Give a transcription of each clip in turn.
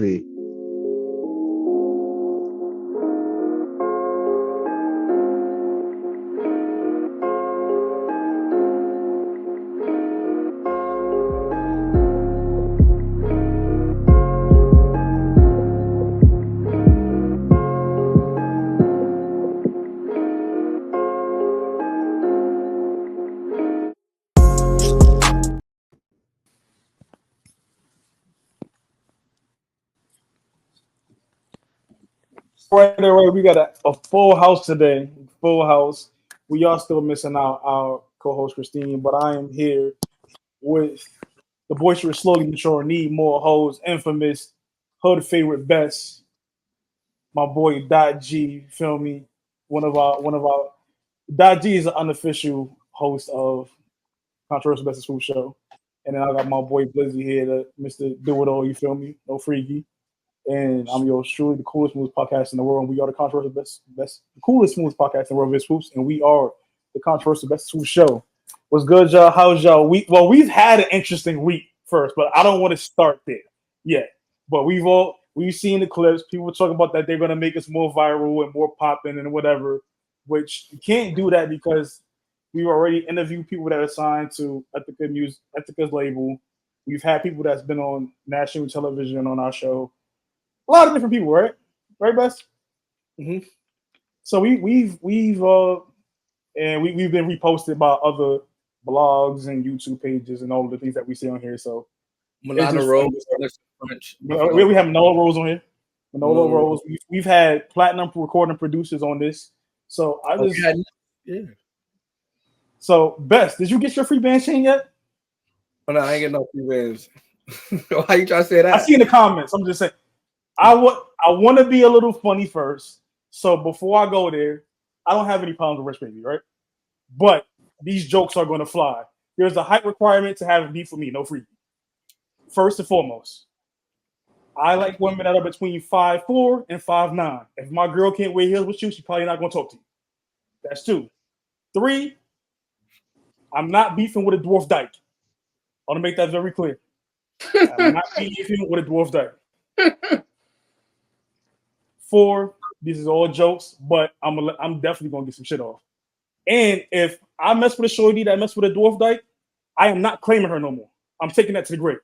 Right. We got a full house today. Full house. We are still missing out our co-host Christine, but I am here with the boisterous, slowly maturing, need more hoes, infamous, hood favorite best, my boy Dot G. Feel me? One of our Dot G is an unofficial host of Controversial Best Food Show, and then I got my boy Blzzy here, Mr. Do It All. You feel me? No freaky. And I'm yours truly, the coolest, smooth podcast in the world. And we are the controversial best, coolest, smooth podcast in the world, Vis Swoops, and we are the controversial best Swoops show. What's good, y'all? How's y'all week? Well, we've had an interesting week first, but I don't want to start there yet. But we've seen the clips. People talking about that they're gonna make us more viral and more popping and whatever, which you can't do that because we've already interviewed people that are signed to Ethica's label. We've had people that's been on national television on our show. A lot of different people, right? Right, Best? Mm-hmm. So we've been reposted by other blogs and YouTube pages and all of the things that we see on here. So Milano Rose, we have Manolo Rose on here. Manolo Rose. We've had platinum recording producers on this. So yeah. So Best, did you get your free band chain yet? Oh, no, I ain't getting no free bands. Why you trying to say that? I see in the comments. I'm just saying. I want to be a little funny first. So before I go there, I don't have any problems with Rich Baby, right? But these jokes are going to fly. There's a height requirement to have beef with me, no freaky. First and foremost, I like women that are between 5'4" and 5'9". If my girl can't wear heels with you, she's probably not going to talk to you. That's 2. 3, I'm not beefing with a dwarf dyke. I want to make that very clear. I'm not beefing with a dwarf dyke. 4, this is all jokes, but I'm definitely gonna get some shit off. And if I mess with a shorty that mess with a dwarf dyke, I am not claiming her no more. I'm taking that to the grave.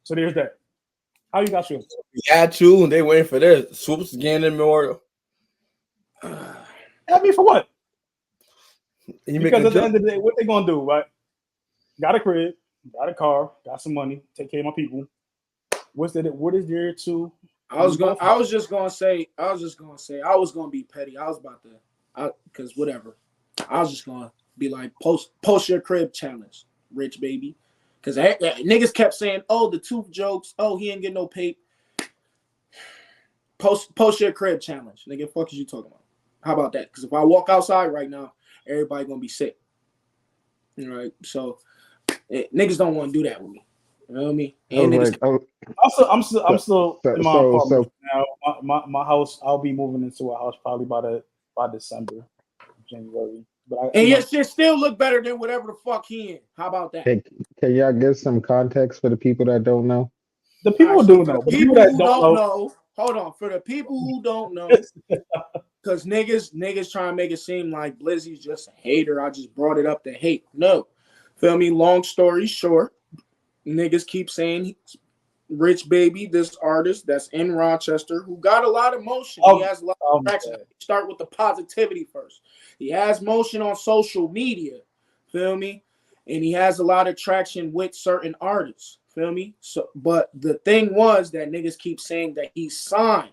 So there's that. How you guys feel? Yeah, too, and they waiting for this. Swoops again in memorial. I mean, for what? Because at the end of the day, what they gonna do, right? Got a crib, got a car, got some money, take care of my people. What is there to? I was just gonna say I was gonna be petty. I was about to, because whatever. I was just gonna be like post your crib challenge, Rich Baby, because niggas kept saying, oh, the tooth jokes, oh, he ain't get no pape. Post your crib challenge, nigga. Fuck is you talking about? How about that? Because if I walk outside right now, everybody gonna be sick. All right, so niggas don't want to do that with me. You know what I mean? And I'm still in my apartment now. My house, I'll be moving into a house probably by December, January. But your shit still look better than whatever the fuck he in. How about that? Can y'all give some context for the people that don't know? The people who do know. The people that don't know. Hold on. For the people who don't know, because niggas trying to make it seem like Blzzy's just a hater. I just brought it up to hate. No. Feel me? Long story short. Niggas keep saying Rich Baby, this artist that's in Rochester, who got a lot of motion. He has a lot of traction. Start with the positivity first. He has motion on social media, feel me? And he has a lot of traction with certain artists, feel me? So, but the thing was that niggas keep saying that he's signed.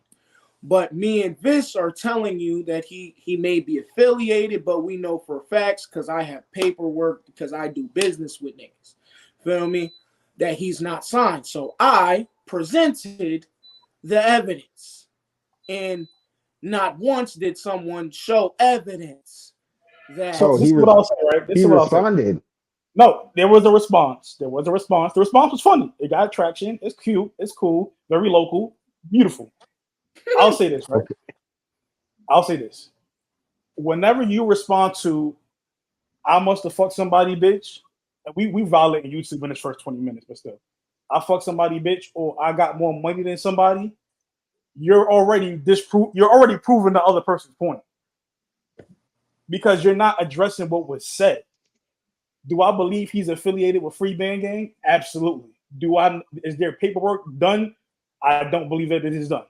But me and Vis are telling you that he may be affiliated, but we know for facts because I have paperwork, because I do business with niggas, feel me? That he's not signed. So I presented the evidence. And not once did someone show evidence that... So this is what I'll say, right? This is what responded. No, there was a response. The response was funny. It got traction. It's cute. It's cool. Very local. Beautiful. I'll say this, right? I'll say this. Whenever you respond to, I must have fucked somebody, bitch, we violating YouTube in its first 20 minutes, but still. I fuck somebody, bitch, or I got more money than somebody, you're already proving the other person's point because you're not addressing what was said. Do I believe he's affiliated with Free Band Gang? Absolutely. Is there paperwork done? I don't believe that it is done.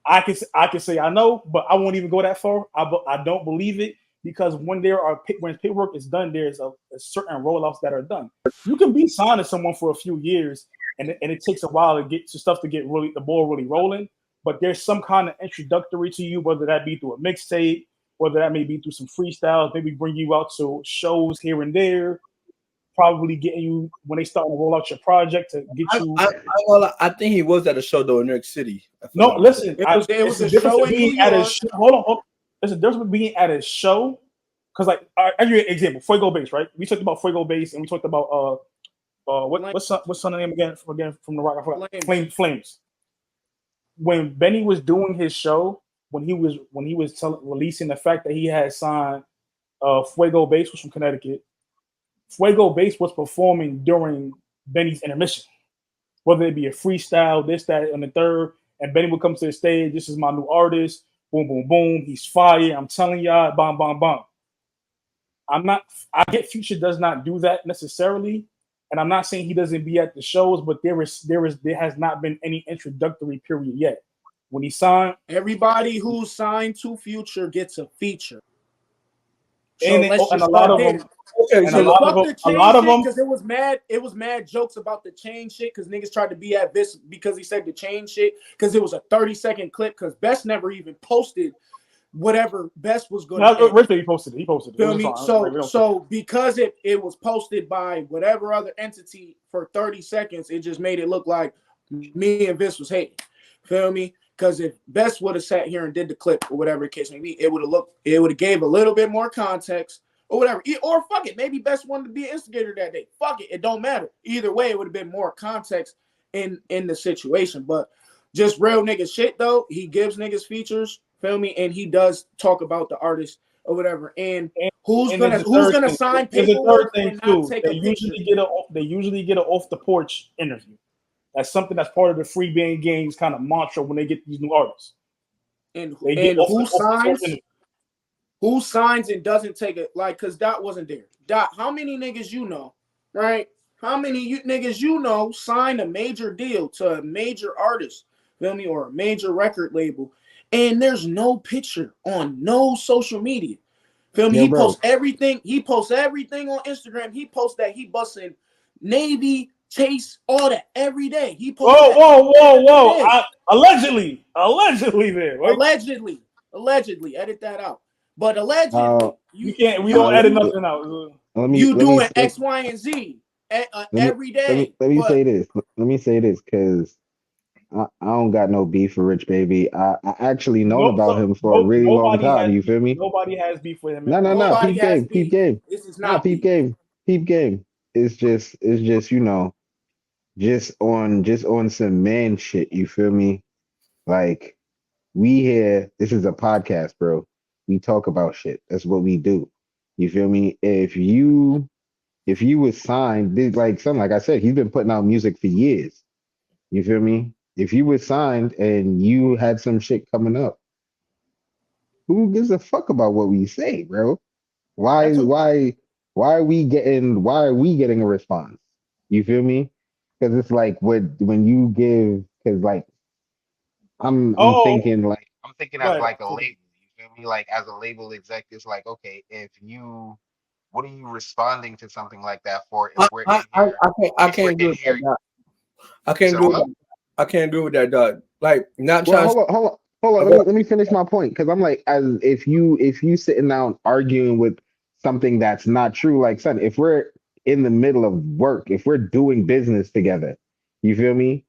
I can say I know, but I won't even go that far. I don't believe it because when paperwork is done, there's a certain rollouts that are done. You can be signed to someone for a few years, and it takes a while to get the ball really rolling. But there's some kind of introductory to you, whether that be through a mixtape, whether that may be through some freestyles, maybe bring you out to shows here and there. Probably getting you when they start to roll out your project to get you. I think he was at a show though in New York City. No, listen, it was a show in New York. Hold on. There's a difference between being at a show, because like I'll give you an example. Fuego Bass, right? We talked about Fuego Bass, and we talked about what's the name again from the Rock? I forgot. Flames. When Benny was doing his show, when he was releasing the fact that he had signed Fuego Bass was from Connecticut. Fuego Bass was performing during Benny's intermission, whether it be a freestyle, this, that, and the third. And Benny would come to the stage. This is my new artist. Boom, boom, boom. He's fire. I'm telling y'all, bomb, bomb, bomb. I get Future does not do that necessarily, and I'm not saying he doesn't be at the shows, but there has not been any introductory period yet. When he signed, everybody who's signed to Future gets a feature. So and a lot of them. Okay, so a lot of them, because it was mad jokes about the chain shit, because niggas tried to be at Vis because he said the chain shit, because it was a 30-second clip, because Best never even posted whatever Best was going to. He posted it. Feel me? So because it was posted by whatever other entity for 30 seconds, it just made it look like me and Vis was hating. Feel me? Because if Best would have sat here and did the clip or whatever the case may be, it would have gave a little bit more context or whatever. Or fuck it, maybe Best wanted to be an instigator that day. Fuck it, it don't matter. Either way, it would have been more context in the situation. But just real nigga shit though, he gives niggas features, feel me, and he does talk about the artist or whatever. And who's gonna sign paperwork and not take a picture? They usually get an off the porch interview. That's something that's part of the Free Band Game's kind of mantra when they get these new artists. And who signs and doesn't take it, like, because Dot wasn't there. Dot, how many niggas you know, right? How many niggas you know signed a major deal to a major artist, feel me, or a major record label, and there's no picture on no social media, feel me? He posts everything. He posts everything on Instagram. He posts that he busting Navy, Chase, all that every day. He posts. Whoa! Allegedly, there. Right? Allegedly. Edit that out. But allegedly, you can't. We don't edit nothing out. You doing X, Y, and Z every day. Let me say this, because I don't got no beef for Rich Baby. I actually known about him for a really long time. You feel me? Nobody has beef with him. No. Peep game. This is not peep game. It's just just on some man shit. You feel me? Like, we here. This is a podcast, bro. We talk about shit. That's what we do. You feel me? If you was signed, like I said, he's been putting out music for years. You feel me? If you was signed and you had some shit coming up, who gives a fuck about what we say, bro? Why are we getting a response? You feel me? Because it's like when you give, because like I'm thinking as like a label. You feel me? Like, as a label exec, it's like, okay, what are you responding to something like that for? If we're I can't agree with that. I can't agree with that, dog. Like, not trying. Hold on. Let me finish my point, because I'm like, as if you sitting down arguing with something that's not true, like, son, if we're in the middle of work, if we're doing business together, you feel me?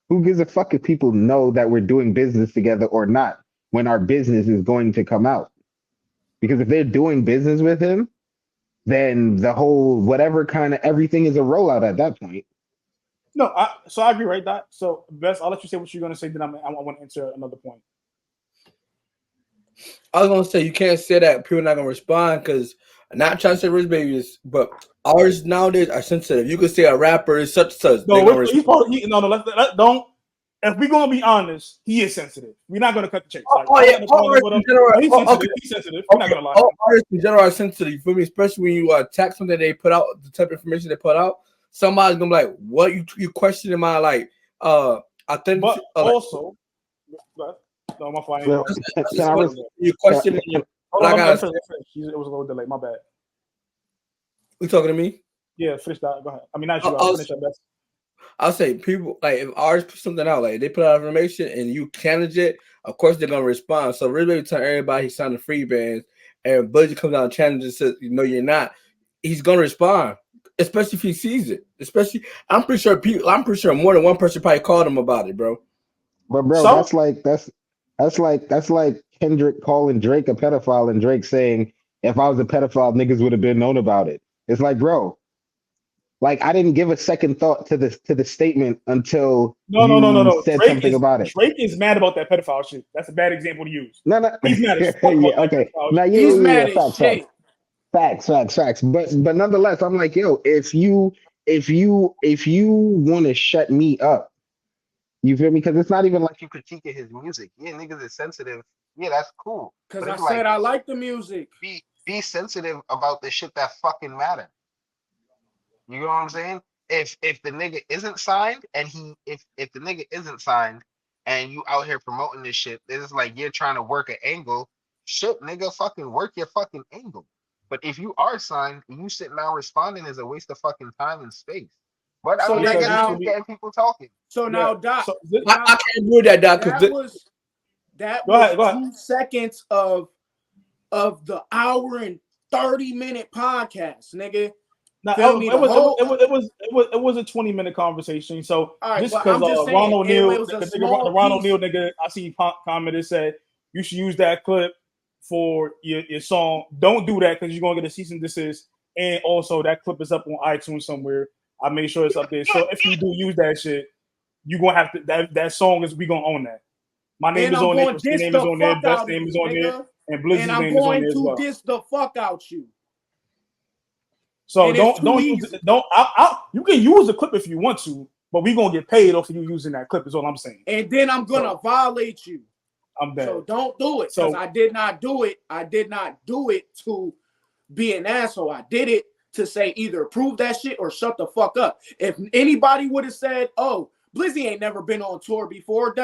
Who gives a fuck if people know that we're doing business together or not when our business is going to come out? Because if they're doing business with him, then the whole whatever kind of everything is a rollout at that point. No, I agree, right? That so Best. I'll let you say what you're gonna say. Then I want to answer another point. I was gonna say you can't say that people are not gonna respond, because I'm not trying to say Rich Baby is, but Artists nowadays are sensitive. You could say a rapper is such. No, he's probably no. Don't. If we're gonna be honest, he is sensitive. We're not gonna cut the chase. Like, yeah, he's sensitive. He's sensitive. We're not gonna lie. All artists in general are sensitive. You feel me? Especially when you attack something they put out, the type of information they put out. Somebody's gonna be like, "What you questioning my like authentic?" But also, no, my fault. You questioning? It was a little delay. My bad. You talking to me? Yeah, finish that. Go ahead. I mean, not you. I'll finish that best. I'll say people like if artists put something out, like they put out information and you challenge it, of course they're gonna respond. So really tell everybody he's signing free bands and Blzzy comes out and challenges and says, you're not, he's gonna respond, especially if he sees it. Especially I'm pretty sure more than one person probably called him about it, bro. But bro, that's like Kendrick calling Drake a pedophile and Drake saying, if I was a pedophile, niggas would have been known about it. It's like, bro, like I didn't give a second thought to the statement until no. said Drake something about it. Drake is mad about that pedophile shit. That's a bad example to use. No. He's mad as fuck. Okay. Now he's mad as shit. Facts. But nonetheless, I'm like, yo, if you want to shut me up, you feel me? Because it's not even like you critiquing his music. Yeah, niggas is sensitive. Yeah, that's cool. Because I said I like the music. Be sensitive about the shit that fucking matter. You know what I'm saying? If the nigga isn't signed and if the nigga isn't signed and you out here promoting this shit, it's like you're trying to work an angle. Shit, nigga, fucking work your fucking angle. But if you are signed, you sitting down responding is a waste of fucking time and space. But I mean, I guess you're getting people talking. So now, Doc, I can't do that, Doc. That was 2 seconds of the hour and 30-minute podcast, nigga. No, it was a 20-minute conversation. So just because Ron O'Neal, the Ron O'Neal nigga, I see commented said you should use that clip for your song. Don't do that because you're gonna get a cease and desist. And also that clip is up on iTunes somewhere. I made sure it's up there. So if you do use that shit, you're gonna have to that song is we gonna own that. My name is on there, Christine's name is on there, Best's name is on there, and Blizzy's name is on there as well. I'm going to diss the fuck out you. So you can use the clip if you want to, but we're gonna get paid off of you using that clip, is all I'm saying. And then I'm gonna violate you. I'm bad. So don't do it. Because I did not do it. I did not do it to be an asshole. I did it to say either prove that shit or shut the fuck up. If anybody would have said, oh, Blzzy ain't never been on tour before,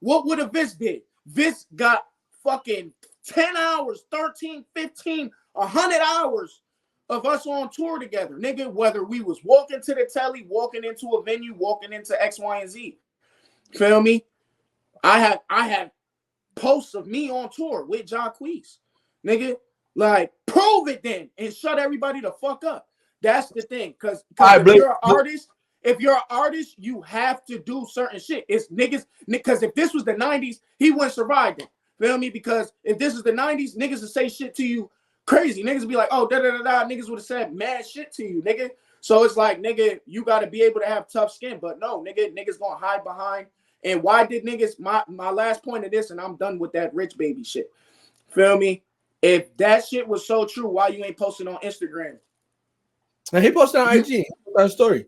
what would have Vis did? Vis got fucking 10 hours, 13, 15, 100 hours of us on tour together, nigga, whether we was walking to the telly, walking into a venue, walking into X, Y, and Z. Feel me? I had posts of me on tour with Jacquees, nigga. Like, prove it then and shut everybody the fuck up. That's the thing. Because if you're an artist, you have to do certain shit. It's niggas, because if this was the 90s, he wouldn't survive it. Feel me? Because if this is the 90s, niggas would say shit to you crazy. Niggas would be like, oh, niggas would have said mad shit to you, nigga. So it's like, nigga, you got to be able to have tough skin. But no, niggas going to hide behind. And why did niggas, my last point of this, and I'm done with that rich baby shit. Feel me? If that shit was so true, why you ain't posting on Instagram? Now he posted on IG. That story.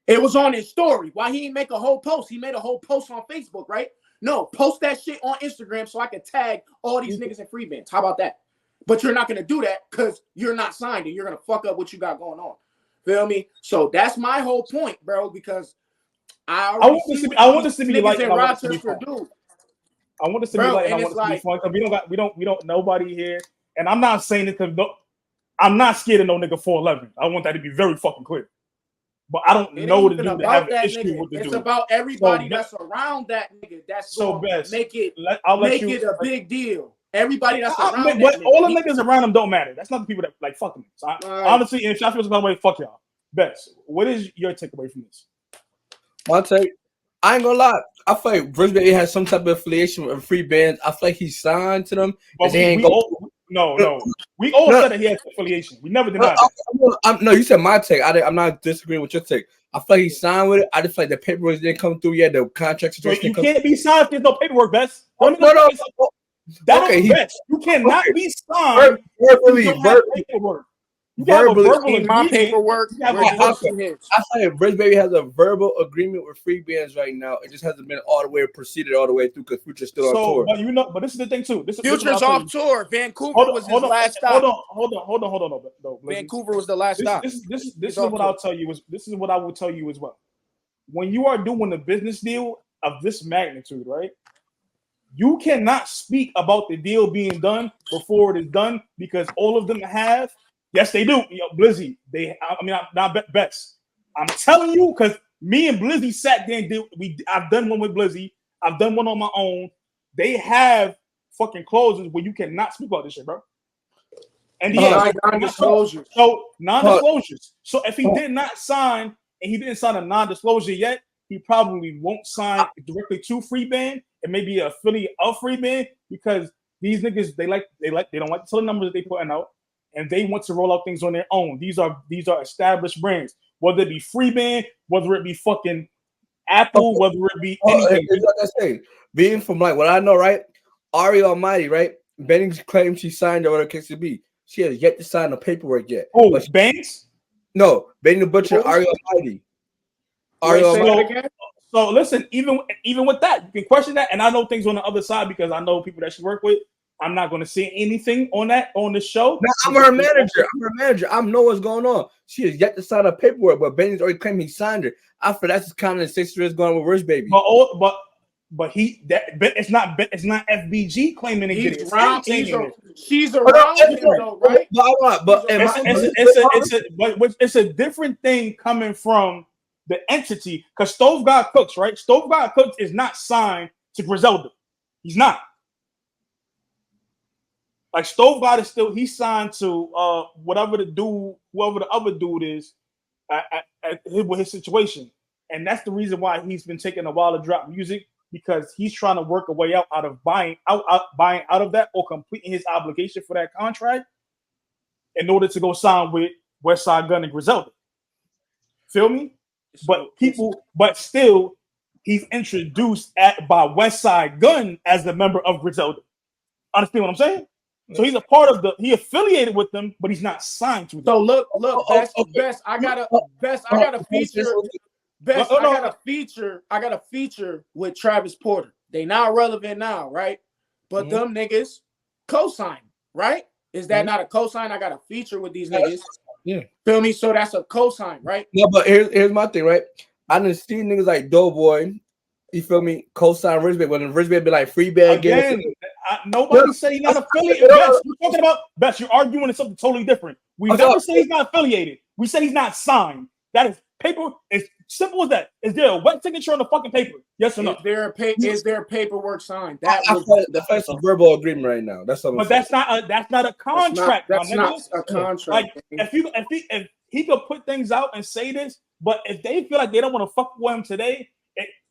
It was on his story. Why he didn't make a whole post? He made a whole post on Facebook, right? No, post that shit on Instagram so I can tag all these niggas in free bands. How about that? But you're not going to do that because you're not signed and you're going to fuck up what you got going on. Feel me? So that's my whole point, bro, because I want this to be like Rochester do. I want this to be like, I want this to be fun because we don't nobody here, and I'm not saying it because I'm not scared of no nigga 411. I want that to be very fucking clear. But I don't know the dude that have an issue with the dude. It's about everybody that's around that nigga. That's so best. Make it a big deal. Everybody that's around that nigga. All the niggas around him don't matter. That's not the people that like fuck him. So honestly, if I feel some way, fuck y'all. Best. What is your takeaway from this? My take. I ain't gonna lie. I feel like Brisbane has some type of affiliation with free bands. I feel like he's signed to them. But no. We all said that he has affiliation. We never denied that. No, you said my take. I'm not disagreeing with your take. I feel like he's signed with it. I just feel like the paperwork didn't come through yet. The contract situation. You can't be signed if there's no paperwork, Best. Okay, Best. You cannot be signed. Verbally. verbally. In my paperwork, I say Bridge Baby has a verbal agreement with free bands right now. It just hasn't been all the way proceeded all the way through because Future's still on tour. But this is the thing too. Future's off tour. Vancouver was his last stop. Hold on. Vancouver was the last stop. This is what I'll tell you. This is what I will tell you as well. When you are doing a business deal of this magnitude, right? You cannot speak about the deal being done before it is done because all of them have. Yes, they do. Blzzy. Not Best. I'm telling you because me and Blzzy sat there and did. I've done one with Blzzy. I've done one on my own. They have fucking clauses where you cannot speak about this shit, bro. And non-disclosures. So non-disclosures. So if he did not sign and he didn't sign a non-disclosure yet, he probably won't sign directly to Free Band. It may be an affiliate of Free Band because these niggas they don't like to tell the numbers that they putting out, and they want to roll out things on their own. These are established brands, whether it be Free Band, whether it be fucking Apple, whether it be anything. Like I say, being from like what I know, right? Ari Almighty, right? Benny claims she signed or whatever case to be. She has yet to sign the paperwork yet. Oh, Banks? No, Benny the Butcher, Ari Almighty. So listen, even with that, you can question that, and I know things on the other side because I know people that she work with. I'm not going to say anything on that on the show. No, I'm her manager. I know what's going on. She has yet to sign her paperwork, but Benny's already claimed he signed her. I feel that's kind of the situation going with Rich Baby. But it's not FBG claiming it. She's around him though, right? But it's a different thing coming from the entity because Stove God Cooks, right? Stove God Cooks is not signed to Griselda. He's not. Like Stove God is still he's signed to whoever the other dude is with his situation, and that's the reason why he's been taking a while to drop music because he's trying to work a way out of buying out of that or completing his obligation for that contract in order to go sign with Westside Gunn and Griselda. Feel me? But still, he's introduced by Westside Gunn as the member of Griselda. Understand what I'm saying? So he's a part of he affiliated with them, but he's not signed to them. So look, Best. I got a feature with Travis Porter. They not relevant now, right? But them niggas co-sign, right? Is that not a co-sign? I got a feature with these niggas. Yeah. Feel me? So that's a co-sign, right? No, but here's my thing, right? I done seen niggas like Doughboy, you feel me, co-sign Rich Baby, when Rich Baby be like Free Band again. Nobody say he's not affiliated. Best, we're talking about Best. You're arguing something totally different. We never say he's not affiliated. We say he's not signed. That is paper. It's simple as that. Is there a wet signature on the fucking paper? Yes or no? Is there paperwork signed? That's a verbal agreement right now. That's something. But that's not a contract. That's not a contract. Like if he could put things out and say this, but if they feel like they don't want to fuck with him today,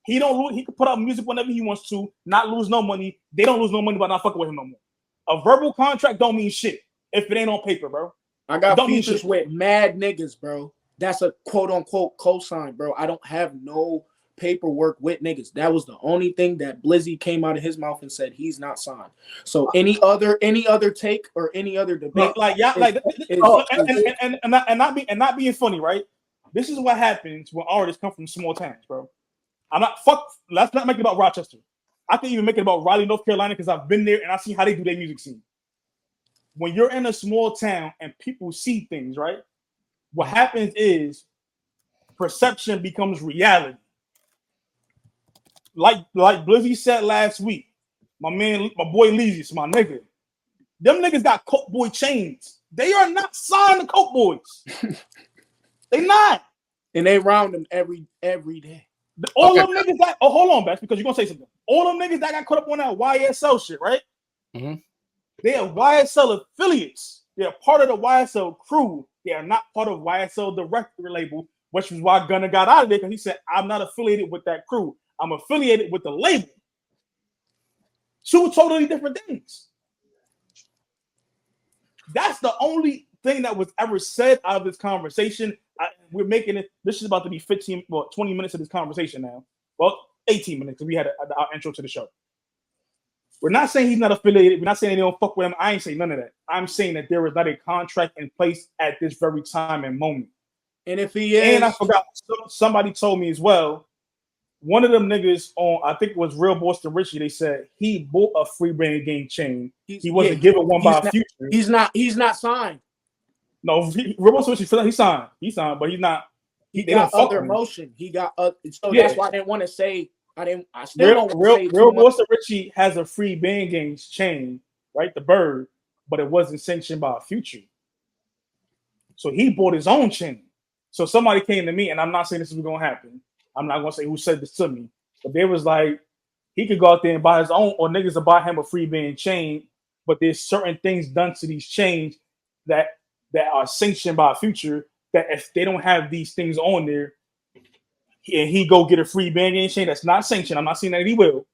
he could put out music whenever he wants to, not lose no money. They don't lose no money by not fucking with him no more. A verbal contract don't mean shit if it ain't on paper, bro. I got features with mad niggas, bro. That's a quote unquote cosign, bro. I don't have no paperwork with niggas. That was the only thing that Blzzy came out of his mouth and said he's not signed. So any other take or any other debate, not being funny, right? This is what happens when artists come from small towns, bro. Let's not make it about Rochester. I can even make it about Raleigh, North Carolina, because I've been there and I see how they do their music scene. When you're in a small town and people see things, right? What happens is perception becomes reality. Like Blzzy said last week, my boy Leezy, my nigga. Them niggas got Coke Boy chains. They are not signed to Coke Boys. They not. And they round them every day. All them niggas that hold on, Bess, because you're gonna say something. All them niggas that got caught up on that YSL shit, right? Mm-hmm. They are YSL affiliates. They're part of the YSL crew. They are not part of YSL the record label, which is why Gunna got out of there because he said, I'm not affiliated with that crew. I'm affiliated with the label. Two totally different things. That's the only thing that was ever said out of this conversation. We're making it. This is about to be 20 minutes of this conversation now. Well, 18 minutes because we had our intro to the show. We're not saying he's not affiliated. We're not saying they don't fuck with him. I ain't saying none of that. I'm saying that there is not a contract in place at this very time and moment. And if he is, and I forgot, somebody told me as well. One of them niggas on, I think it was Real Boston Richie. They said he bought a free brand game chain. He wasn't given one by Future. He's not signed. No, Real Boston Richie, he signed, but he's not. He got other motion. He got so that's why I didn't want to say. I still don't want to say. Real Boston Richie has a free band games chain, right? The bird, but it wasn't sanctioned by Future. So he bought his own chain. So somebody came to me, and I'm not saying this is going to happen. I'm not going to say who said this to me, but they was like, he could go out there and buy his own, or niggas will buy him a free band chain, but there's certain things done to these chains that are sanctioned by Future, that if they don't have these things on there, and he go get a free band game chain that's not sanctioned, I'm not saying that he will,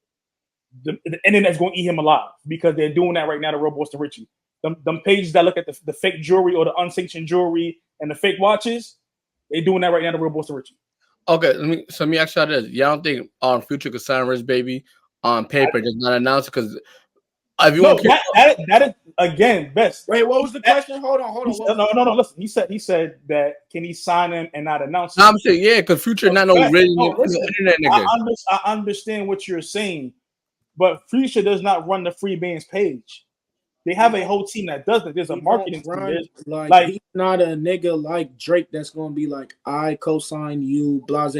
the internet's going to eat him alive, because they're doing that right now to Real Boston Richie. Them pages that look at the fake jewelry or the unsanctioned jewelry and the fake watches, they're doing that right now to Real Boston Richie. Okay, let me ask y'all this. Y'all don't think Future could sign Rich Baby on paper, just not announce it? Because if you want that is again best. Wait, what was the question? Hold on. No. Listen, he said that can he sign him and not announce it? I'm saying because Future not no internet nigga. I understand what you're saying, but Future does not run the free bands page. They have a whole team that does it. There's a marketing team. Like he's not a nigga like Drake that's gonna be like, I co-sign you, blase,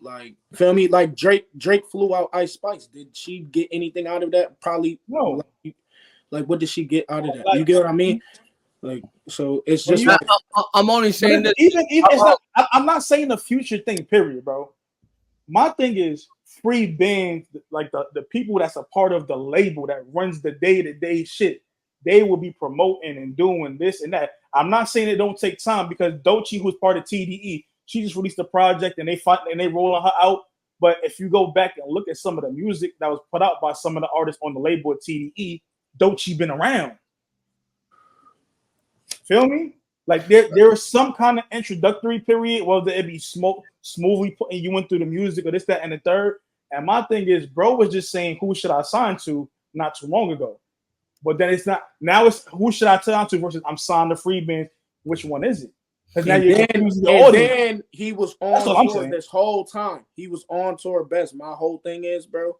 like feel me? Like Drake flew out Ice Spice. Did she get anything out of that? Probably no. Like what did she get out of that? You get what I mean? Like so it's just like, I'm only saying that even I'm not saying the Future thing, period, bro. My thing is free bands, like the people that's a part of the label that runs the day-to-day shit, they will be promoting and doing this and that. I'm not saying it don't take time, because Doechii, who's part of TDE, she just released a project and they rolling her out. But if you go back and look at some of the music that was put out by some of the artists on the label at TDE, Doechii been around. Feel me? Like there is some kind of introductory period, whether it be smoothly putting you in through the music or this, that, and the third. And my thing is, bro was just saying, who should I sign to not too long ago? But then it's not, now it's who should I sign to versus I'm signed to free band. Which one is it? Because now you're confusing the audience. Then he was on tour this whole time. He was on tour best. My whole thing is, bro,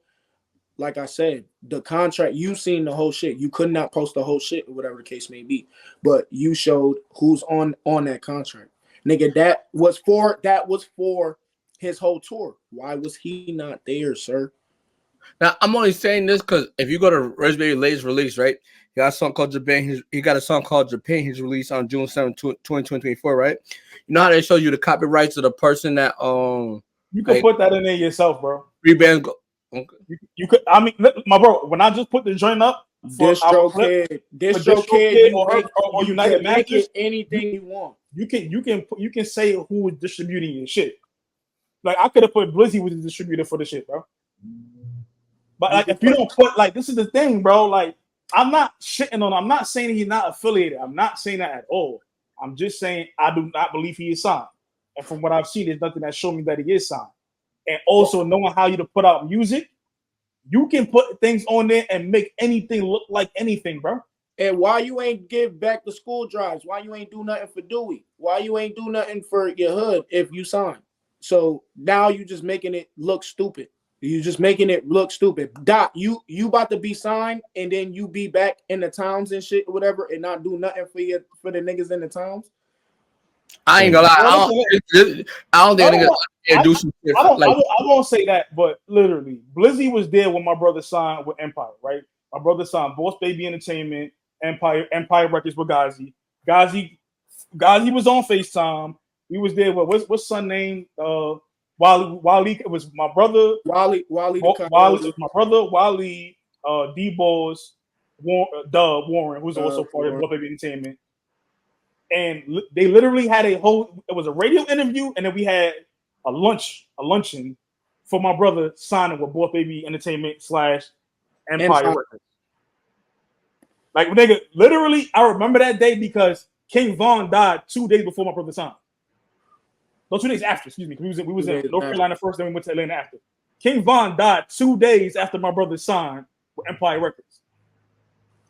like I said, the contract, you seen the whole shit. You could not post the whole shit or whatever the case may be. But you showed who's on that contract. Nigga, that was for his whole tour. Why was he not there, sir? Now I'm only saying this because if you go to Rich Baby latest release, right? He got a song called Japan. He got a song called Japan. He's released on June 7th, 2024, right? You know how they show you the copyrights of the person that you can put that in there yourself, bro. Free band okay. You could. I mean, my bro. When I just put the joint up, DistroKid, or United Masters, anything you want. You can say who is distributing your shit. Like I could have put Blzzy was the distributor for the shit, bro. But like if you don't put, like, this is the thing, bro. Like I'm not shitting on him. I'm not saying he's not affiliated. I'm not saying that at all. I'm just saying I do not believe he is signed. And from what I've seen, there's nothing that showed me that he is signed. And also knowing how you to put out music, you can put things on there and make anything look like anything, bro. And why you ain't give back the school drives? Why you ain't do nothing for Dewey? Why you ain't do nothing for your hood if you sign? So now you just making it look stupid. You just making it look stupid. Doc, you about to be signed and then you be back in the towns and shit or whatever and not do nothing for the niggas in the towns? I ain't gonna lie. I don't think niggas do some shit. I won't say that, but literally, Blzzy was there when my brother signed with Empire, right? My brother signed Boss Baby Entertainment, Empire Records with Gazi. Gazi was on FaceTime. We was there. What's son name? Wally. It was my brother. Wally. My brother Wally. D-Balls. Dub Warren, who's also part of Boss Baby Entertainment. And they literally had it was a radio interview, and then we had a luncheon for my brother signing with Boss Baby Entertainment / Empire Records. Like, nigga, literally, I remember that day because King Von died 2 days before my brother signed. No, 2 days after, excuse me. We was in North Carolina first, then we went to Atlanta after. King Von died 2 days after my brother signed with Empire Records.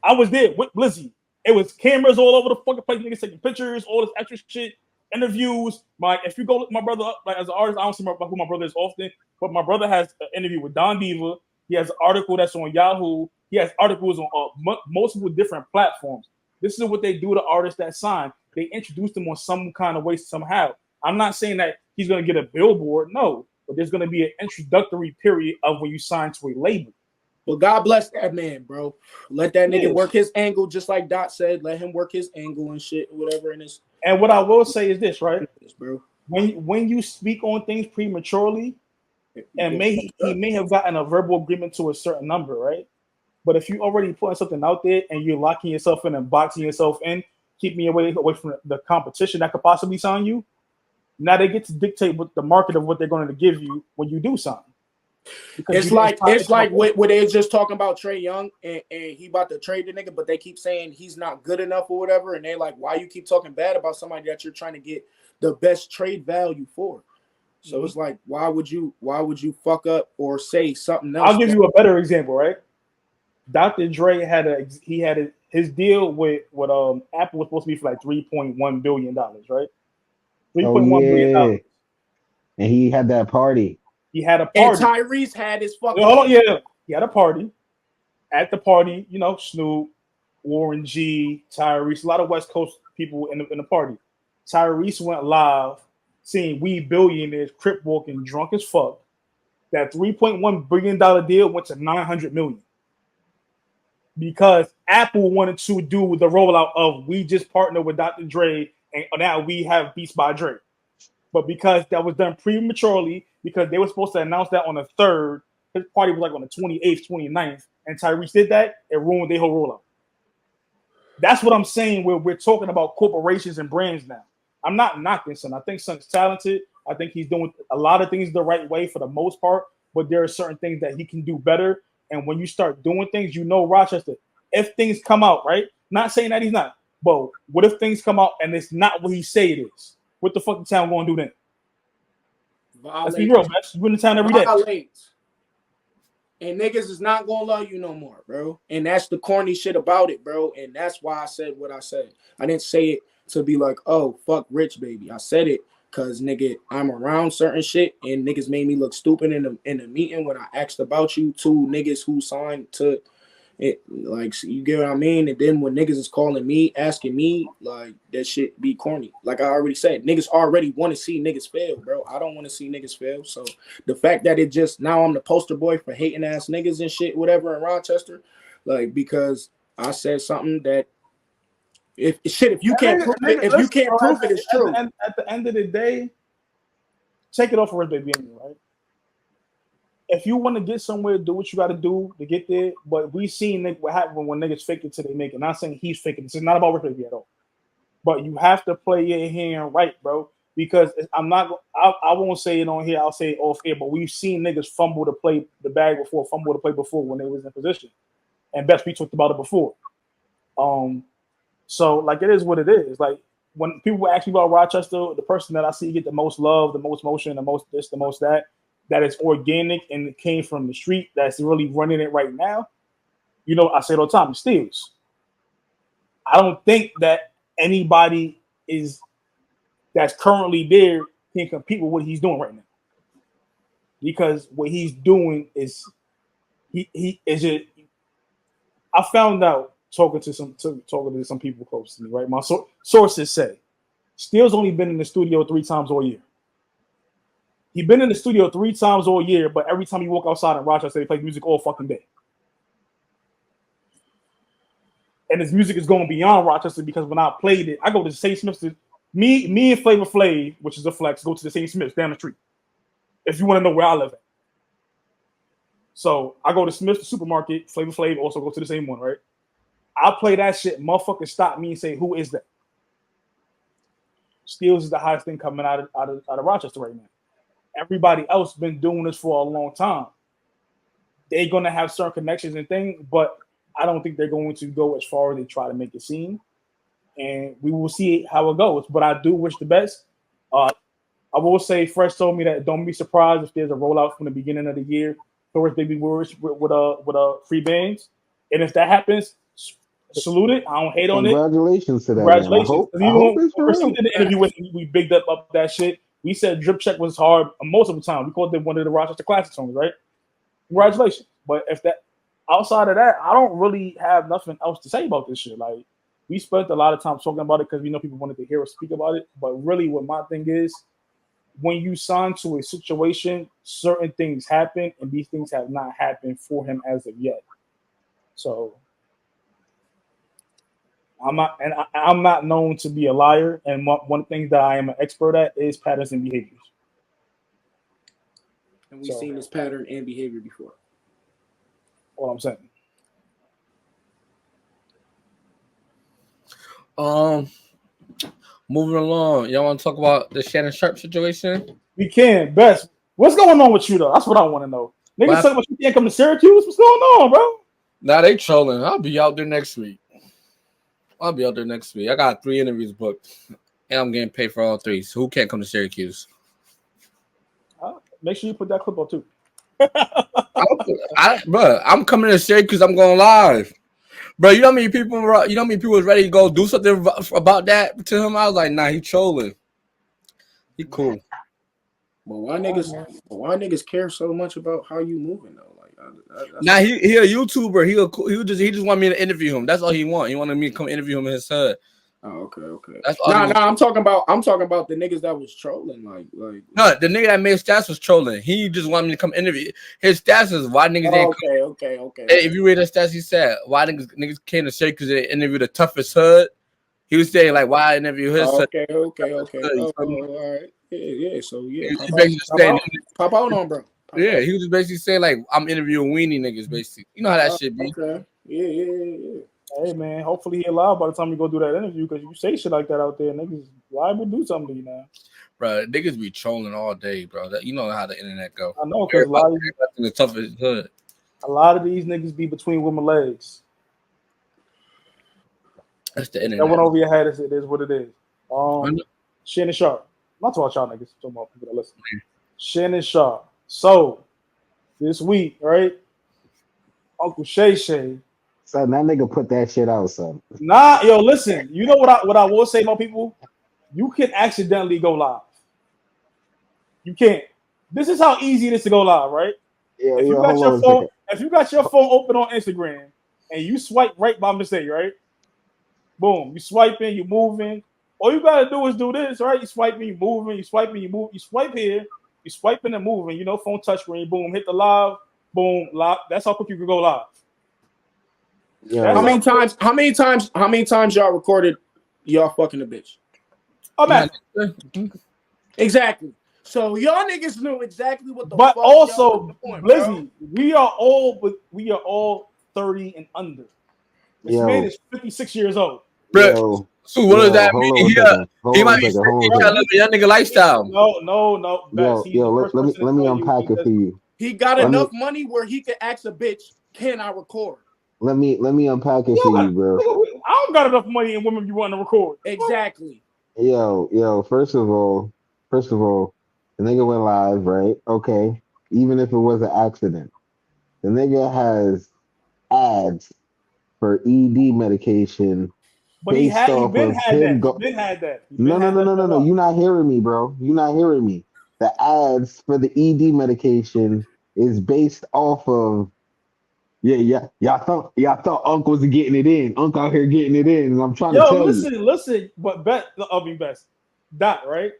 I was there with Blzzy. It was cameras all over the fucking place, niggas taking pictures, all this extra shit, interviews. If you go look my brother up, like as an artist, I don't see who my brother is often, but my brother has an interview with Don Diva. He has an article that's on Yahoo. He has articles on multiple different platforms. This is what they do to artists that sign. They introduce them on some kind of way somehow. I'm not saying that he's going to get a billboard, no, but there's going to be an introductory period of when you sign to a label. Well, God bless that man, bro. Let that nigga work his angle, just like Dot said. Let him work his angle and shit, whatever in his. And what I will say is this, right? Bro. When you speak on things prematurely, and he may have gotten a verbal agreement to a certain number, right? But if you already putting something out there and you're locking yourself in and boxing yourself in, keeping away from the competition that could possibly sign you, now they get to dictate what the market of what they're going to give you when you do sign. It's like what they just talking about Trey Young and he about to trade the nigga, but they keep saying he's not good enough or whatever, and they like, why you keep talking bad about somebody that you're trying to get the best trade value for? So it's like, why would you fuck up or say something else? I'll give you a better example, right? Dr. Dre his deal with Apple was supposed to be for like $3.1 billion, right? $3.1 billion. And he had that party. He had a party. And Tyrese had his fucking. He had a party. At the party, Snoop, Warren G, Tyrese, a lot of West Coast people in the party. Tyrese went live, seeing we billionaires crip walking drunk as fuck. That $3.1 billion deal went to $900 million because Apple wanted to do the rollout of we just partnered with Dr. Dre and now we have Beats by Dre. But because that was done prematurely, because they were supposed to announce that on the 3rd, his party was like on the 28th, 29th, and Tyrese did that, it ruined their whole rollout. That's what I'm saying. We're talking about corporations and brands now. I'm not knocking Son. I think Son's talented. I think he's doing a lot of things the right way for the most part, but there are certain things that he can do better. And when you start doing things, Rochester, if things come out, right? Not saying that he's not, but what if things come out and it's not what he say it is? What the fuck the town going to do then? Let's be real, man. You in the town every day. And niggas is not going to love you no more, bro. And that's the corny shit about it, bro. And that's why I said what I said. I didn't say it to be like, oh, fuck rich, baby. I said it because, nigga, I'm around certain shit and niggas made me look stupid in the meeting when I asked about you. 2 niggas who signed to it, like, you get what I mean? And then when niggas is calling me, asking me, like, that shit be corny. Like I already said, niggas already want to see niggas fail, bro. I don't want to see niggas fail. So the fact that it just, now I'm the poster boy for hating ass niggas and shit, whatever in Rochester, like, because I said something that if you can't prove it, it's true. At the end of the day, take it off for baby anyway, right? If you want to get somewhere, do what you got to do to get there. But we seen what happened when niggas fake it till they make it. Not saying he's faking. This is not about Rick at all. But you have to play your hand right, bro. Because I won't say it on here. I'll say it off air. But we've seen niggas fumble to play the bag before, fumble to play before when they was in position. And Best, we talked about it before. So like it is what it is. Like when people ask me about Rochester, the person that I see get the most love, the most motion, the most this, the most that is organic and came from the street, that's really running it right now. I say it all the time, Steals. I don't think that anybody that's currently there can compete with what he's doing right now. Because what he's doing is he is it. I found out talking to some people close to me, right? My sources say Steele's only been in the studio 3 times all year. He's been in the studio 3 times all year, but every time you walk outside in Rochester, they play music all fucking day. And his music is going beyond Rochester because when I played it, I go to the St. Smith's. Me and Flavor Flav, which is a flex, go to the St. Smith's down the street. If you want to know where I live at. So I go to Smith's supermarket. Flavor Flav also go to the same one, right? I play that shit. Motherfuckers stop me and say, "Who is that?" Steels is the highest thing coming out of Rochester right now. Everybody else been doing this for a long time. They're gonna have certain connections and things, but I don't think they're going to go as far as they try to make it seem. And we will see how it goes. But I do wish the best. I will say, Fresh told me that don't be surprised if there's a rollout from the beginning of the year. towards baby boys with free bands. And if that happens, salute it. I don't hate on it. Congratulations to that man. Congratulations. I hope it's When real. we did the interview with him, we bigged up that shit. We said Drip Check was hard most of the time. We called it one of the Rochester classic songs, right? Congratulations. But if that outside of that, I don't really have nothing else to say about this shit. Like, we spent a lot of time talking about it because we know people wanted to hear us speak about it. But really, what my thing is, when you sign to a situation, certain things happen, and these things have not happened for him as of yet. So I'm not known to be a liar, and one of the things that I am an expert at is patterns and behaviors. And we've seen this pattern and behavior before. What I'm saying. Moving along, y'all want to talk about the Shannon Sharp situation? We can. Best. What's going on with you though? That's what I want to know. Niggas talking about you can't come to Syracuse. What's going on, bro? Nah, they trolling. I'll be out there next week. I got 3 interviews booked, and I'm getting paid for all 3. So who can't come to Syracuse? Make sure you put that clip on too. Bro, I'm coming to Syracuse. I'm going live. Bro, you know how many people was ready to go do something about that to him? I was like, nah, he trolling. He cool. But why niggas care so much about how you moving though? Nah, he a YouTuber. He just want me to interview him. That's all he want. He wanted me to come interview him in his hood. Oh, okay. That's all. I'm talking about the niggas that was trolling. Like no, the nigga that made stats was trolling. He just wanted me to come interview. His stats is why niggas didn't come. Okay. Hey, if you read the stats, he said why niggas came to say because they interviewed the toughest hood. He was saying like why I interview his hood. Okay. All right. Yeah. So yeah, pop out on bro. Yeah, he was just basically saying like I'm interviewing weenie niggas. Basically, you know how that shit be. Okay. Yeah. Hey man, hopefully he allowed by the time you go do that interview because you say shit like that out there, niggas liable to do something to you now. Bro, niggas be trolling all day, bro. You know how the internet go. I know because the toughest hood. A lot of these niggas be between women legs. That's the internet. That went over your head. It is what it is. Shannon Sharp. I'm not talking about y'all niggas. I'm talking about people that listen. Shannon Sharp. So this week, right? Uncle Shay Shay. Son, that nigga put that shit out, son. Nah, yo, listen. You know what I will say about people? You can accidentally go live. You can't. This is how easy it is to go live, right? Yeah, if you got your phone open on Instagram and you swipe right by mistake, right? Boom, you swiping, you moving. All you gotta do is do this, right? You swiping, you moving, you swiping, you move, you swipe here, you swiping and moving. You know, phone touch screen, boom, hit the live, boom, live. That's how quick you can go live. Yeah. How many times y'all recorded y'all fucking a bitch? Exactly. So y'all niggas knew exactly what the but fuck. Also, Blzzy, we are all 30 and under. This man is 56 years old. Bro, so what does that mean? He might be trying to live a young nigga lifestyle. No. Let me unpack it for you. He got enough money where he could ask a bitch, "Can I record?" Let me unpack it for you, bro. I don't got enough money in women you want to record. Exactly. Yo. First of all, the nigga went live, right? Okay. Even if it was an accident, the nigga has ads for ED medication. But he been had that. No. You're not hearing me, bro. You're not hearing me. The ads for the ED medication is based off of Y'all thought Uncle was getting it in. Uncle out here getting it in, and I'm trying to tell you. Listen. But best. That right.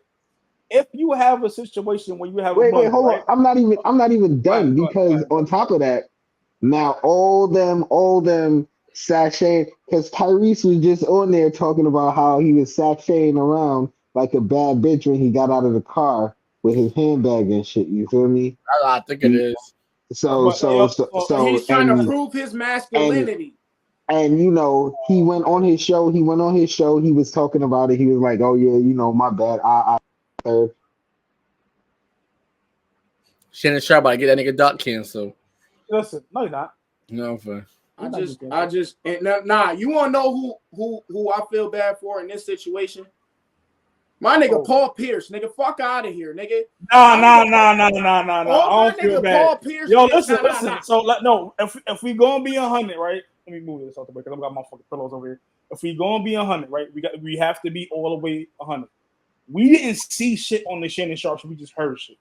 If you have a situation where you have wait, hold on. I'm not even done because on top of that, now all them sashaying because Tyrese was just on there talking about how he was sashaying around like a bad bitch when he got out of the car with his handbag and shit. You feel me? I think it is. So he's trying to prove his masculinity. And you know, he went on his show. He was talking about it. He was like, "Oh yeah, you know, my bad. I Shannon Sharp about to get that nigga duck canceled." Listen, no, you're not. No, fine. I just you want to know who I feel bad for in this situation? My nigga Paul Pierce, nigga, fuck out of here, nigga. Nah. All I my don't feel nigga bad. Paul Pierce. Yo, listen. Nah. So no, if we gonna be 100, right? Let me move this out the way because I got my fucking pillows over here. If we gonna be 100, right? We have to be all the way 100. We didn't see shit on the Shannon Sharp, so we just heard shit.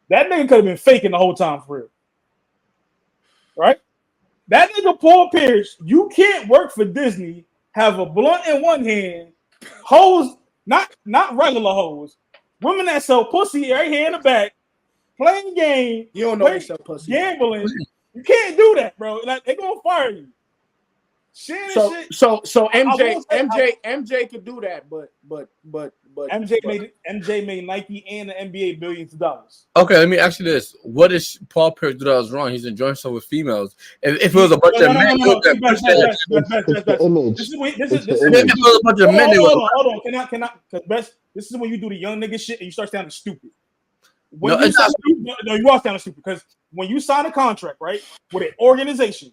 That nigga could have been faking the whole time for real, right? That nigga Paul Pierce, you can't work for Disney, have a blunt in one hand, hoes, not regular hoes, women that sell pussy right here in the back, playing game, You don't know they sell pussy. gambling. You can't do that, bro. Like they gonna fire you. So MJ could do that, but MJ made Nike and the NBA billions of dollars. Okay, let me ask you this: what is Paul Pierce do that was wrong? He's enjoying himself with females. If it was a bunch of men, It's the image. This is when if it was a bunch of men, hold on. Can I? Because best. This is when you do the young nigga shit and you start sounding stupid. No, you are sounding stupid because when you sign a contract, right, with an organization,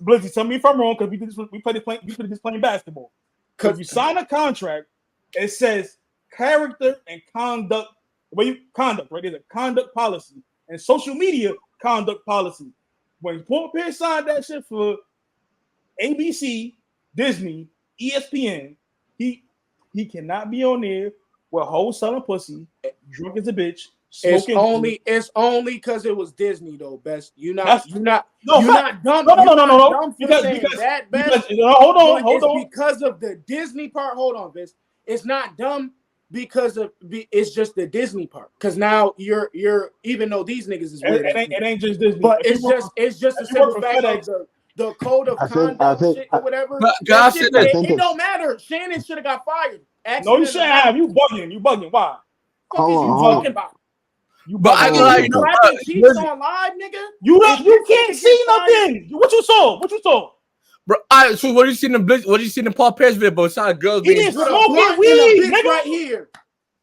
Blzzy, tell me if I'm wrong because we played this playing basketball. Because you sign a contract, it says character and conduct. Conduct, right? There's a conduct policy and social media conduct policy. When Paul Pierce signed that shit for ABC, Disney, ESPN, he cannot be on there with hoes selling pussy, drunk as a bitch. It's only because it was Disney though, Best. You're not dumb. No. Because hold on. Because of the Disney part. Hold on, Best. It's not dumb because it's just the Disney part. Because now you're even though these niggas is weird. It ain't just Disney. But it's just a simple fact of the code of conduct shit or whatever. It don't matter. Shannon should have got fired. No, you shouldn't have. You bugging. Why? What is you talking about? But I got cheeks on live, nigga. You can't see nothing. What you saw? Bro, so what do you see in the Blitz? What do you see in the Paul Pierce video? But it's not girls. He didn't smoking weed, nigga. Right here.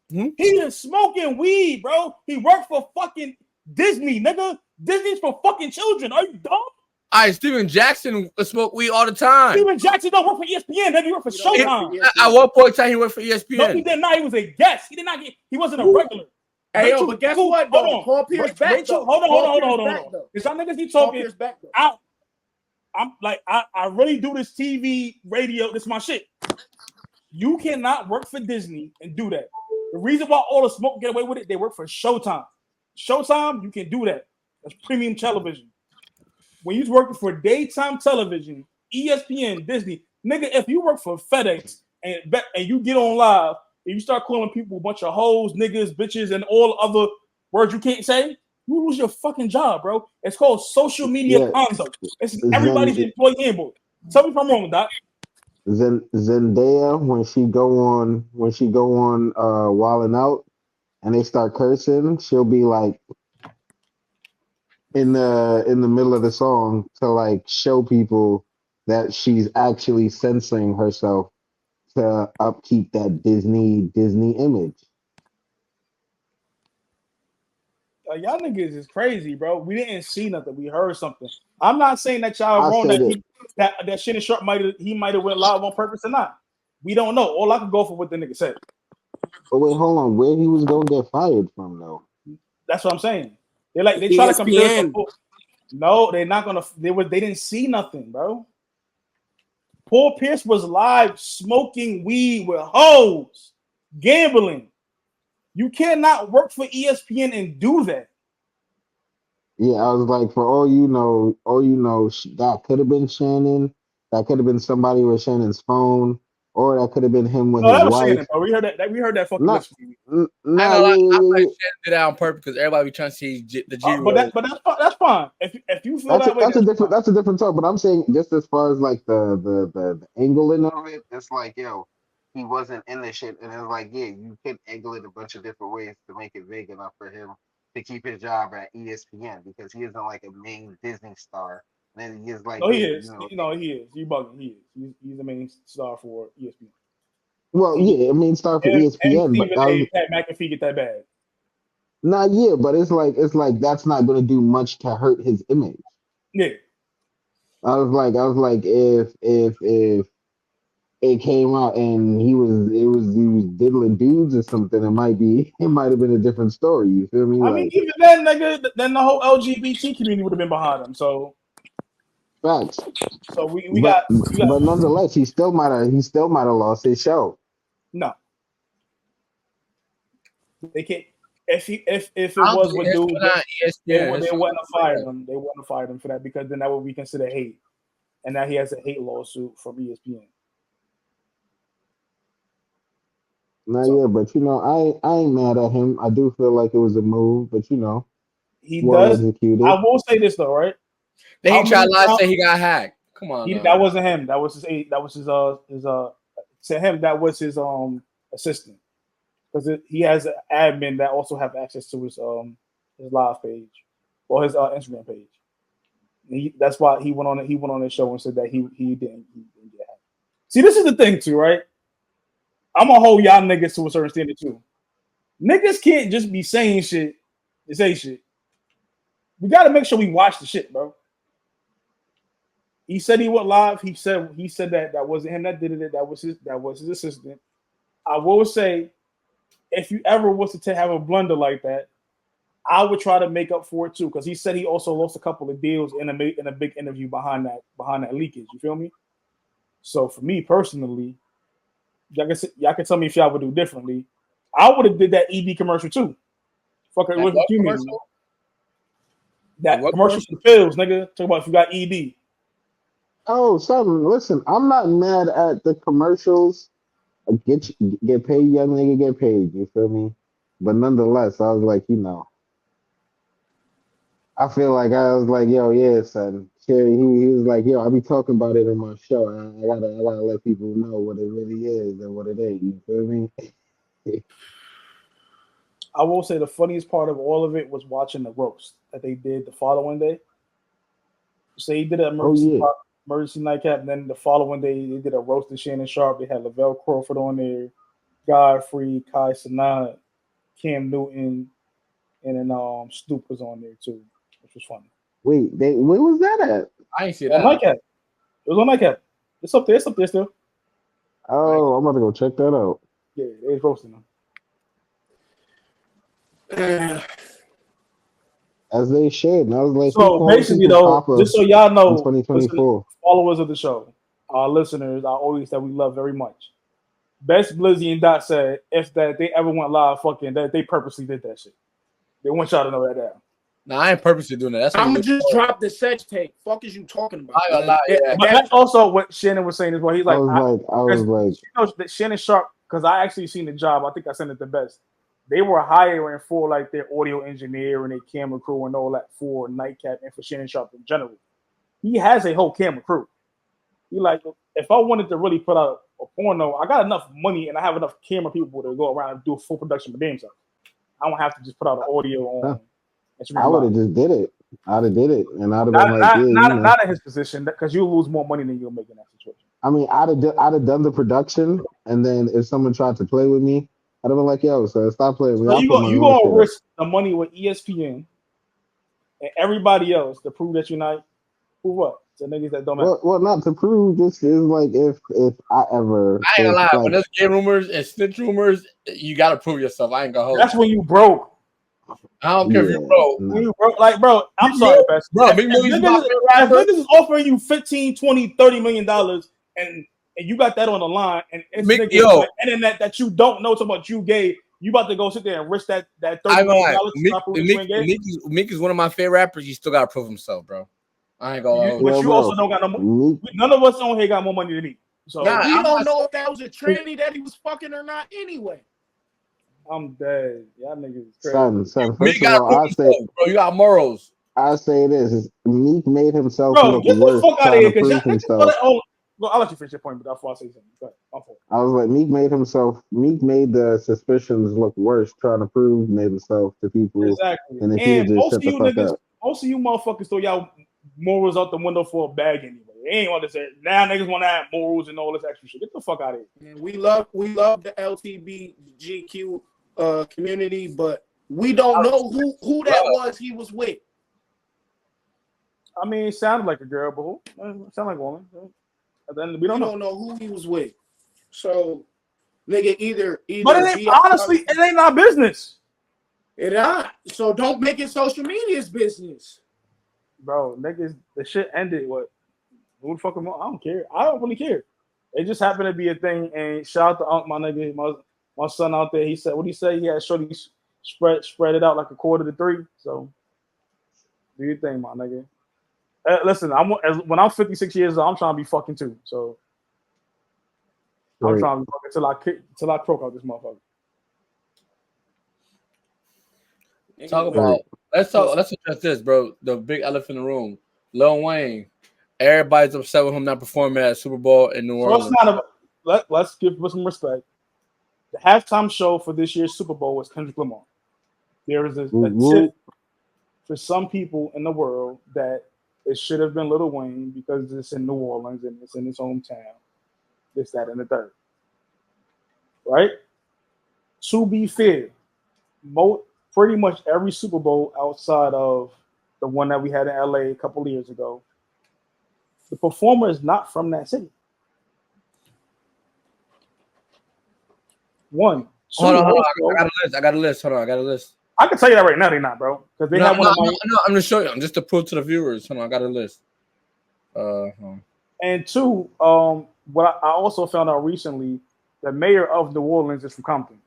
He didn't smoking weed, bro. He worked for fucking Disney, nigga. Disney's for fucking children. Are you dumb? All right, Steven Jackson smoke weed all the time. Steven Jackson don't work for ESPN, nigga. He worked for Showtime. At one point in time, he worked for ESPN. No, he did not. He was a guest. He did not get. He wasn't a regular. Hey, yo, but guess what? Though? Paul Pierce back. Hold on. Because some niggas he talking. I'm like, I really do this TV, radio. This is my shit. You cannot work for Disney and do that. The reason why all the smoke get away with it, they work for Showtime. Showtime, you can do that. That's premium television. When you're working for daytime television, ESPN, Disney, nigga, if you work for FedEx and you get on live and you start calling people a bunch of hoes, niggas, bitches, and all other words you can't say, you lose your fucking job, bro. It's called social media conduct. It's everybody's employee handbook. Tell me if I'm wrong, Doc. Zendaya, when she go on Wildin' Out and they start cursing, she'll be like in the middle of the song to like show people that she's actually censoring herself to upkeep that Disney image. Y'all niggas is crazy, bro. We didn't see nothing. We heard something. I'm not saying that y'all wrong that Shannon Sharp might have went live on purpose or not. We don't know. All I can go for what the nigga said. But wait, hold on. Where he was gonna get fired from though? That's what I'm saying. They try to compare. No, they're not gonna. They didn't see nothing, bro. Paul Pierce was live smoking weed with hoes, gambling. You cannot work for ESPN and do that. Yeah, I was like, for all you know, that could have been Shannon. That could have been somebody with Shannon's phone, or that could have been him with his wife. Shannon, bro. We heard that fucking list. I Shannon did that on purpose because everybody be trying to see the G. But that's fine. If you feel that's a different talk. But I'm saying just as far as like the angle in of it, it's like, yo, he wasn't in the shit, and it's like, yeah, you can angle it a bunch of different ways to make it vague enough for him to keep his job at ESPN because he isn't like a main Disney star. And then he is like, he is. He is. You bugging? He is. He's the main star for ESPN. Well, yeah, main star for ESPN. But Pat McAfee get that bag. Nah, yeah, but it's like that's not going to do much to hurt his image. Yeah. I was like, if it came out and he was diddling dudes or something, it might have been a different story. You feel me? I mean, Like even then, nigga, then the whole LGBT community would have been behind him. So facts. we got But nonetheless, he still might have lost his show. no. They can't. If it I don't was think with it's dude, not ESPN. they wouldn't have fired him. They wouldn't have fired him for that because then that would be considered hate, and now he has a hate lawsuit from ESPN. Yeah, but I ain't mad at him. I do feel like it was a move, but He well does. executed. I will say this though, right? Then he tried to lie, say he got hacked. Come on, That wasn't him. That was his to him that was his assistant because he has an admin that also have access to his live page or his Instagram page. That's why he went on his show and said that he didn't get hacked. See, this is the thing too, right? I'm gonna hold y'all niggas to a certain standard too. Niggas can't just be saying shit to say shit. We gotta make sure we watch the shit, bro. He said he went live. He said that wasn't him that did it. That was his assistant. I will say, if you ever was to have a blunder like that, I would try to make up for it too. Because he said he also lost a couple of deals in a big interview behind that leakage. You feel me? So for me personally, y'all can tell me if y'all would do differently. I would have did that ED commercial too. Fuck it with the community. That commercial for the pills, nigga. Talk about if you got ED. Oh, son, listen, I'm not mad at the commercials. Get paid, young nigga, get paid. You feel me? But nonetheless, I was like, I feel like I was like, yo, yeah, son. He was like, yo, I be talking about it on my show. And I gotta let people know what it really is and what it ain't. You feel me? I will say the funniest part of all of it was watching the roast that they did the following day. So he did an emergency nightcap, and then the following day they did a roast of Shannon Sharp. They had Lavelle Crawford on there, Godfrey, Kai Cenat, Cam Newton, and then Snoop was on there too, which was funny. Wait, where was that at? I ain't see that. Nightcap. It was on Nightcap. It's up there. It's up there still. Oh, I'm about to go check that out. Yeah, they was roasting them. As they should. And I was like, so basically, though, just so y'all know, 2024 followers of the show, our listeners, our audience that we love very much. Best Blzzy and Dot said if they ever went live, fucking that they purposely did that shit. They want y'all to know that down. No, I ain't purposely doing that. That's I'm gonna just drop the sex tape. Fuck is you talking about? I got lie, yeah. But that's also what Shannon was saying as well. He's like, I was like, you know, that Shannon Sharp, because I actually seen the job. I think I sent it the best. They were hiring for like their audio engineer and their camera crew and all that for Nightcap and for Shannon Sharp in general. He has a whole camera crew. He like, if I wanted to really put out a porno, I got enough money and I have enough camera people to go around and do a full production for damn self. I don't have to just put out an audio on. I would have just did it. I'd have did it, and I'd have been like, not in his position because you'll lose more money than you'll make in that situation. I mean, I'd have done the production, and then if someone tried to play with me, I'd have been like, yo, so stop playing with me. So you gonna risk the money with ESPN and everybody else to prove that you're not who what? The niggas that don't matter. Well, not to prove. This is like if I ever. I ain't gonna lie. When there's gay rumors and snitch rumors, you gotta prove yourself. I ain't gonna hold. That's when you broke. I don't care if you broke. When you broke, like, bro, I'm sorry, best. Bro, if niggas is offering you $15, $20, $30 million and you got that on the line and it's niggas on the internet that you don't know so much you gay, you about to go sit there and risk that $30 million. Meek is one of my favorite rappers. You still gotta prove himself, bro. I ain't gonna. But you also don't got no money. None of us on here got more money than he. So we don't know if that was a tranny that he was fucking or not. Anyway, I'm dead. Y'all niggas crazy. Son. First of all, I say, bro, you got morals. I say this: Meek made himself bro, look get the worse fuck out of trying here, to prove himself. I'll let you finish your point, but before I say something, I was like, Meek made the suspicions look worse trying to prove himself to people. Exactly. And if he just shut the fuck up. Most of you motherfuckers throw y'all morals out the window for a bag anyway. They ain't want to say now niggas want to have morals and all this extra shit. Get the fuck out of here. And we love the LGBTQ community, but we don't know who that was he was with. I mean, it sounded like a girl, but who? Sound like a woman. We don't know who he was with. So, nigga, either But it ain't, honestly, it ain't our business. It not. So don't make it social media's business. Bro, niggas, the shit ended. What? Who the fuck am I? I don't care. I don't really care. It just happened to be a thing. And shout out to Unc, my nigga, my son out there. He said, what did he say? He had shorty spread it out like a quarter to three. So do your thing, my nigga. Listen, when I'm 56 years old, I'm trying to be fucking too. So I'm trying to be fucking till I croak out this motherfucker. Let's address this, bro. The big elephant in the room. Lil Wayne. Everybody's upset with him not performing at Super Bowl in New Orleans. Let's give him some respect. The halftime show for this year's Super Bowl was Kendrick Lamar. There is a tip for some people in the world that it should have been Lil Wayne because it's in New Orleans and it's in his hometown. This, that, and the third. Right? To be fair, pretty much every Super Bowl outside of the one that we had in LA a couple of years ago, the performer is not from that city. One. Hold on. I got a list. Hold on, I got a list. I can tell you that right now they're not, bro. Because they have one. I'm just showing you. Just to prove to the viewers. Hold on, I got a list. And two, what I also found out recently, the mayor of New Orleans is from Compton.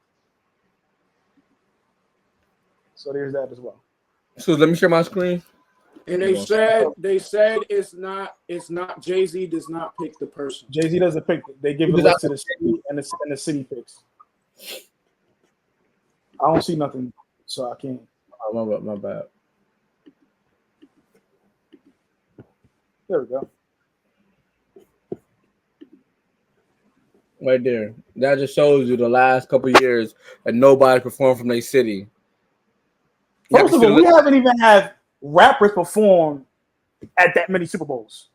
So there's that as well. So let me share my screen. And they said it's not Jay-Z does not pick the person. Jay-Z doesn't pick it. They give it to the city and the city picks. I don't see nothing, so I can't. Oh, my bad. There we go. Right there. That just shows you the last couple of years that nobody performed from their city. First of all, we haven't even had rappers perform at that many Super Bowls.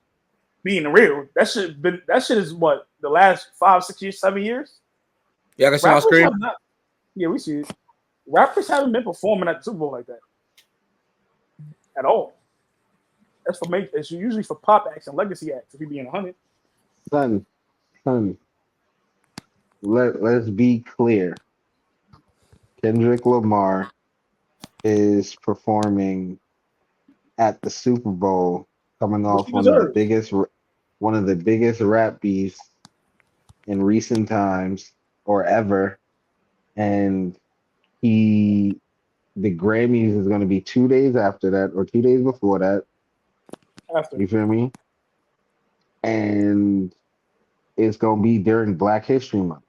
Being real, that shit is what, the last 5, 6 years, 7 years? Yeah, I can see my screen. Yeah, we see it. Rappers haven't been performing at the Super Bowl like that at all. It's usually for pop acts and legacy acts. If you being 100, son. Let's be clear. Kendrick Lamar is performing at the Super Bowl, coming off one of the biggest rap beefs in recent times or ever, and the Grammys is going to be 2 days after that or 2 days before that. You feel me? And it's going to be during Black History Month.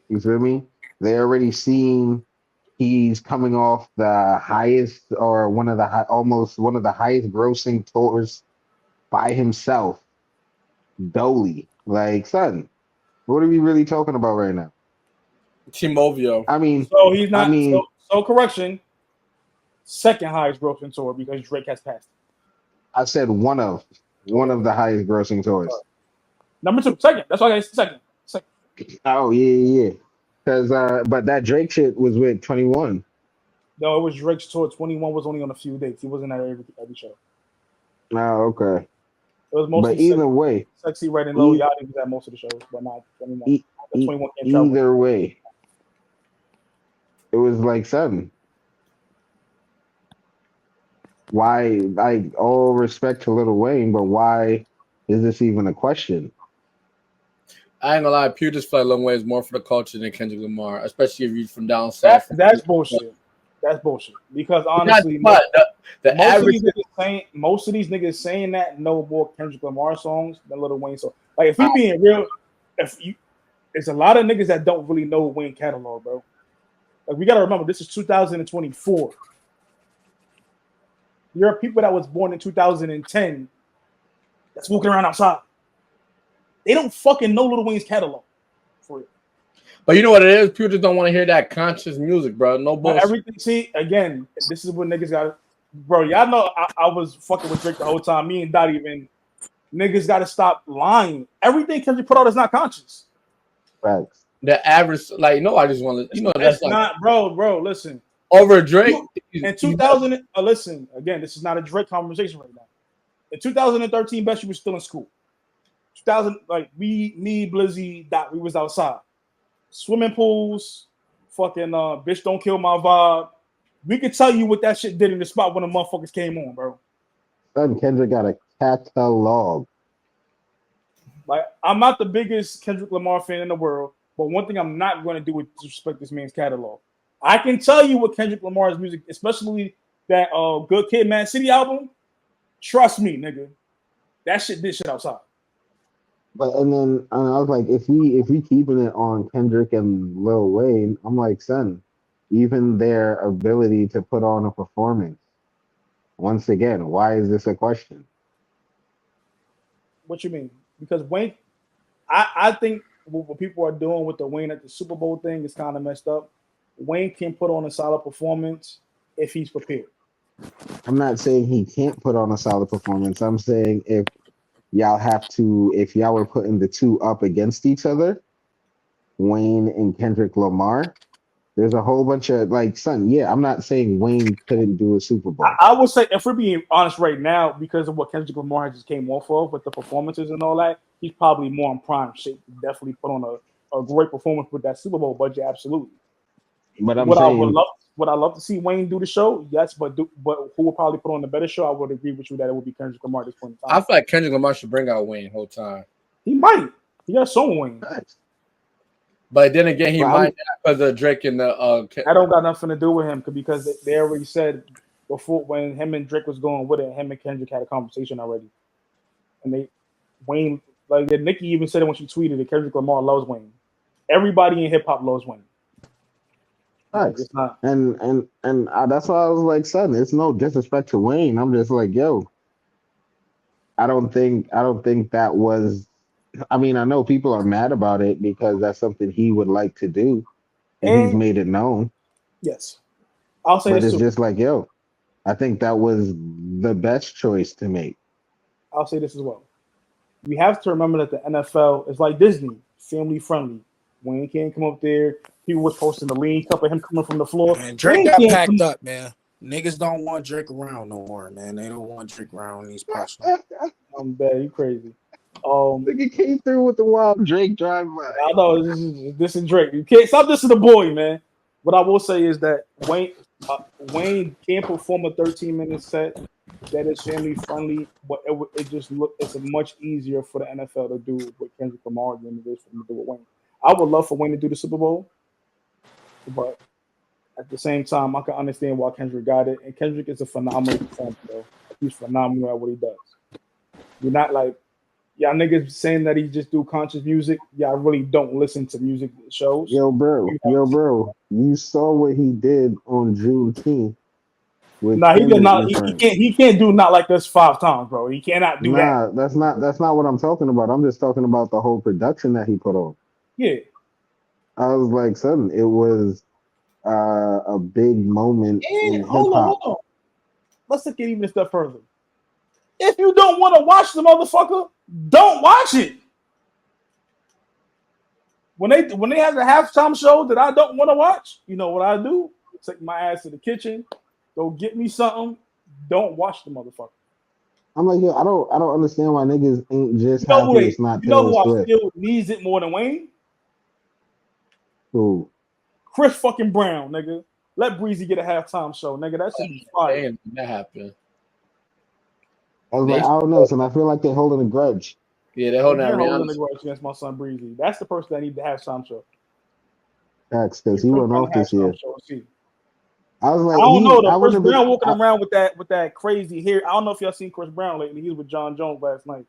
You feel me? They already seen he's coming off the highest or almost one of the highest grossing tours by himself. Dolly. Like, son, what are we really talking about right now? T-Mobile. I mean, so he's not. So correction. Second highest grossing tour because Drake has passed. I said one of the highest grossing tours. Number 2, second. That's why I said second. Oh yeah. Because but that Drake shit was with 21. No, it was Drake's tour. 21 was only on a few dates. He wasn't at every show. Oh, okay. It was mostly but either way, Sexy Red and Low. Yachty was at most of the shows, but not 21. 21 can't travel. Either way, it was like 7. Why? Like, all respect to Lil Wayne, but why is this even a question? I ain't gonna lie, Pew just feel like Lil Wayne is more for the culture than Kendrick Lamar, especially if you're from down south. That's bullshit. That's bullshit. Because honestly, most of these niggas saying that know more Kendrick Lamar songs than Lil Wayne songs. Like, if we being real, there's a lot of niggas that don't really know Wayne catalog, bro. Like, we gotta remember, this is 2024. There are people that was born in 2010 that's walking around outside. They don't fucking know Lil Wayne's catalog. For real. But you know what it is? People just don't want to hear that conscious music, bro. No bullshit. Everything. See, again, this is what niggas got. Bro, y'all know I was fucking with Drake the whole time. Me and Dottie, even niggas got to stop lying. Everything Kendrick put out is not conscious. Right. The average, like, I just want to, that's not, like, bro. Listen, over Drake in 2000. Listen, again, this is not a Drake conversation right now. In 2013, Bessie was still in school. 2000, like me, Blzzy, Dot, we was outside. Swimming pools, fucking bitch don't kill my vibe. We could tell you what that shit did in the spot when the motherfuckers came on, bro. Son, Kendrick got a catalog. Like, I'm not the biggest Kendrick Lamar fan in the world, but one thing I'm not going to do is disrespect this man's catalog. I can tell you what Kendrick Lamar's music, especially that Good Kid, Mad City album. Trust me, nigga, that shit did shit outside. But and then I was like, if we keeping it on Kendrick and Lil Wayne, I'm like, son, even their ability to put on a performance. Once again, why is this a question? What you mean? Because Wayne, I think what people are doing with the Wayne at the Super Bowl thing is kind of messed up. Wayne can put on a solid performance if he's prepared. I'm not saying he can't put on a solid performance. I'm saying if y'all were putting the two up against each other, Wayne and Kendrick Lamar, there's a whole bunch of like, son, yeah, I'm not saying Wayne couldn't do a Super Bowl. I would say, if we're being honest right now, because of what Kendrick Lamar just came off of with the performances and all that, he's probably more in prime shape to definitely put on a great performance with that Super Bowl budget. Absolutely. But I'm Would saying, I love to see Wayne do the show? Yes, but who would probably put on the better show? I would agree with you that it would be Kendrick Lamar at this point in time. I feel like Kendrick Lamar should bring out Wayne the whole time. He might. He got some Wayne. But then again, he Well, might not because of Drake and the. That don't got nothing to do with him because they already said before when him and Drake was going with it, him and Kendrick had a conversation already, and Wayne, like Nicki even said it when she tweeted that Kendrick Lamar loves Wayne. Everybody in hip hop loves Wayne. Like, it's not. And that's why I was like, son, it's no disrespect to Wayne. I'm just like, yo, I don't think that was. I mean, I know people are mad about it because that's something he would like to do, and he's made it known. Yes, I'll say but this it's too. just like, yo, I think that was the best choice to make. I'll say this as well. We have to remember that the NFL is like Disney, family friendly. Wayne can't come up there. People was posting the lean cup of him coming from the floor. And Drake got packed up, man. Niggas don't want Drake around no more, man. They don't want Drake around these pots. I'm bad. You crazy. Nigga came through with the wild Drake drive by. I know this is Drake. You can't stop this to the boy, man. What I will say is that Wayne can perform a 13-minute set that is family friendly, but it's much easier for the NFL to do with Kendrick Lamar than it is for him to do with Wayne. I would love for Wayne to do the Super Bowl, but at the same time, I can understand why Kendrick got it. And Kendrick is a phenomenal performer, though. He's phenomenal at what he does. You're not like y'all niggas saying that he just do conscious music. Y'all really don't listen to music shows. Yo, bro, you saw what he did on Juneteenth. Nah, he did not. He can't do not like this 5 times, bro. He cannot do that. That's not what I'm talking about. I'm just talking about the whole production that he put on. Yeah, I was like, son, it was a big moment in hip hop. Hold on. Let's take it even a step further. If you don't want to watch the motherfucker, don't watch it. When they have a halftime show that I don't want to watch, you know what I do? Take my ass to the kitchen, go get me something. Don't watch the motherfucker. I'm like, yo, I don't understand why niggas ain't just happy it's not Taylor who Swift. I feel needs it more than Wayne? Who? Chris fucking Brown, nigga. Let Blzzy get a halftime show, nigga. That should be fire. Damn, that happened. I was like, I don't know, so I feel like they're holding a grudge. Yeah, they're holding a grudge against my son Blzzy. That's the person that need the halftime show. Facts, because he went off this year. I was like, I don't know though. Chris Brown walking around with that crazy hair. I don't know if y'all seen Chris Brown lately. He was with John Jones last night.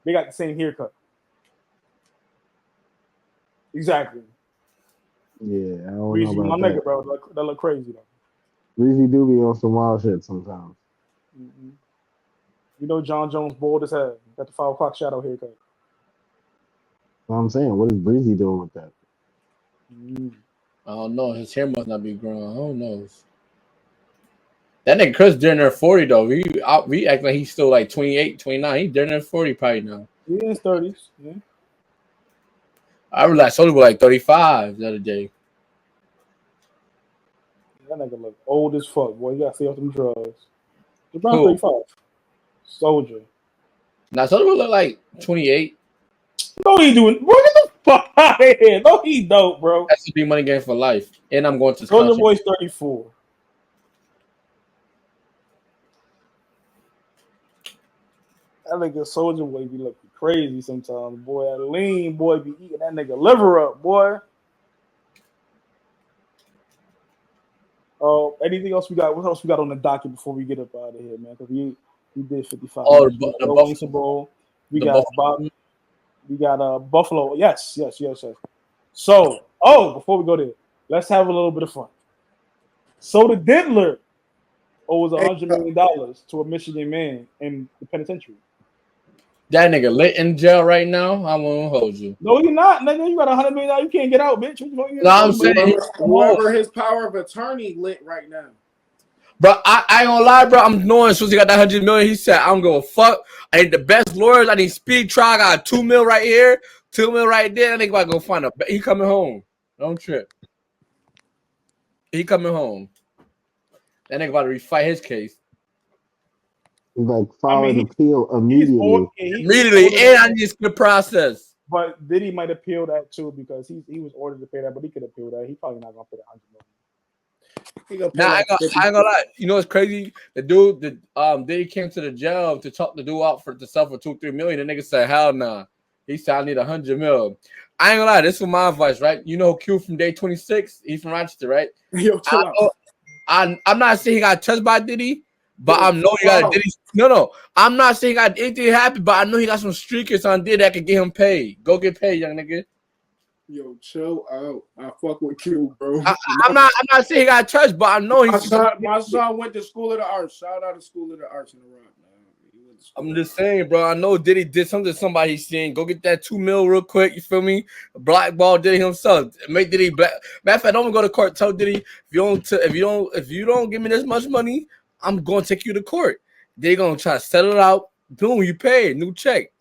They got the same haircut. Exactly. Yeah, I don't Blzzy, know about my that. nigga, bro. That look crazy though. Blzzy do be on some wild shit sometimes. Mm-hmm. You know John Jones bald as hell. Got the 5 o'clock shadow haircut. So I'm saying, what is Blzzy doing with that? I don't know. His hair must not be growing. I don't know. That nigga Chris during there 40 though. We act like he's still like 28, 29. He's during there 40 probably now. He in his 30s. Yeah. I realized Soulja was like 35 the other day. That nigga look old as fuck, boy. You gotta stay off them drugs. He's around 35. Soulja. Now Soulja would look like 28. No, he doing. Bro, get the fuck out of here. No, he don't, bro. That's to be money game for life. And I'm going to Soldier Boy's 34. That nigga Soldier Boy be looking crazy sometimes, boy. That lean boy be eating that nigga liver up, boy. Oh, anything else we got? What else we got on the docket before we get up out of here, man? Because we did 55. Oh, minutes. the We got Bowl. We got Buffalo. We got Buffalo. Yes. So, before we go there, let's have a little bit of fun. So the Diddler owes $100 million to a Michigan man in the penitentiary. That nigga lit in jail right now. I won't hold you. No, you're not, nigga. You got $100 million. You can't get out, bitch. No, I'm saying whoever his power of attorney lit right now. Bro, I ain't gonna lie, bro. I'm knowing as soon as he got that $100 million, he said, I'm gonna fuck. I need the best lawyers. I need speed trial. I got $2 million right here, $2 million right there. I think about to go find he coming home. Don't trip. He coming home. That nigga about to refight his case. Like file an appeal immediately. Immediately, and I need the process. But Diddy might appeal that too because he was ordered to pay that, but he could appeal that. He probably not gonna pay the $100 million. Nah, I ain't gonna lie. You know what's crazy? The dude, Diddy came to the jail to talk the dude out to sell for $2-3 million. The nigga said, "Hell nah." He said, "I need $100 million." I ain't gonna lie. This is my advice, right? You know Q from Day 26. He's from Rochester, right? Yo, chill out. I'm not saying he got touched by Diddy, but I know he got Diddy. No. I'm not saying he got anything happen, but I know he got some streakers on Diddy that could get him paid. Go get paid, young nigga. Yo, chill out. I fuck with Q, bro. I'm not saying he got touched, but I know he's. My son went to School of the Arts. Shout out to School of the Arts in the Rock, man. I'm just saying, bro. I know Diddy did something to somebody he's seen. Go get that $2 million real quick. You feel me? Blackball Diddy himself. Make Diddy black. Matter of fact, don't go to court. Tell Diddy if you don't give me this much money, I'm going to take you to court. They're gonna try to settle it out. Boom, you paid. New check.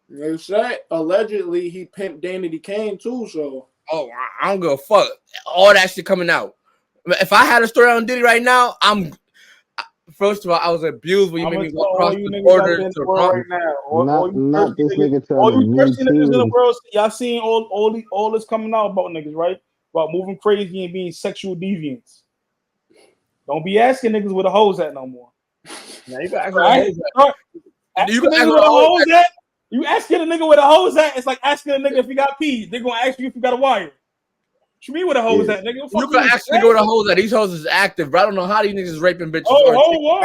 They said allegedly he pimped Danity Kane too. So I don't give a fuck. All that shit coming out. If I had a story on Diddy right now, First of all, I was abused when you made me go across the border to right now. Not this nigga all telling you me thirsty niggas in the too. world, y'all seen all this coming out about niggas, right? About moving crazy and being sexual deviants. Don't be asking niggas where the hoes at no more. Now you got to You asking where the hoes at? You asking a nigga where the hoes at? It's like asking a nigga if he got peas. They're gonna ask you if you got a wire. What you mean where the hoes at, nigga? You can actually go to hoes at these hoes is active, but I don't know how these niggas is raping bitches. Hold on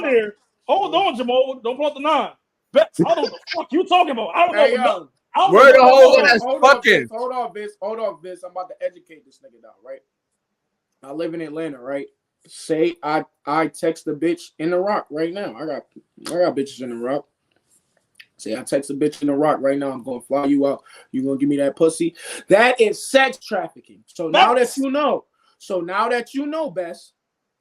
there. Hold on, Jamal. Don't pull up the 9. Bets. I don't know what the fuck you talking about. I don't know. Where the hoes at? Fucking. Hold on, Vis. I'm about to educate this nigga now, right? I live in Atlanta, right? Say I text a bitch in the Rock right now. I got bitches in the Rock. Say I text a bitch in the Rock right now. I'm gonna fly you out. You gonna give me that pussy? That is sex trafficking. So now that you know, Bess,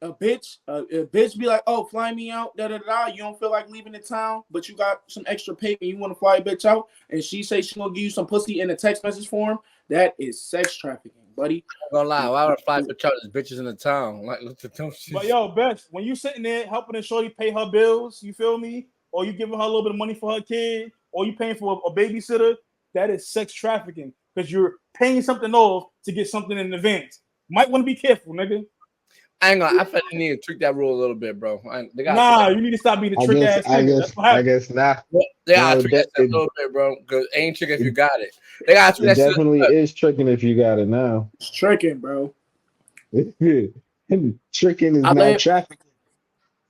a bitch be like, oh, fly me out, da da da. You don't feel like leaving the town, but you got some extra paper. You want to fly a bitch out, and she say she gonna give you some pussy in a text message form. That is sex trafficking, buddy. I'm gonna lie, why would I fly for charges? Bitches in the town, like look at them shit. But yo, Bess, when you sitting there helping a shorty pay her bills, you feel me? Or you giving her a little bit of money for her kid, or you paying for a babysitter, that is sex trafficking because you're paying something off to get something in advance. Might want to be careful, nigga. I ain't gonna. I feel you need to tweak that rule a little bit, bro. You need to stop being a trick ass nigga. I guess not. They gotta tweak that a little bit, bro. Because ain't trick if you got it. They gotta tweak that shit. Definitely is tricking if you got it now. It's tricking, bro. Tricking is not trafficking.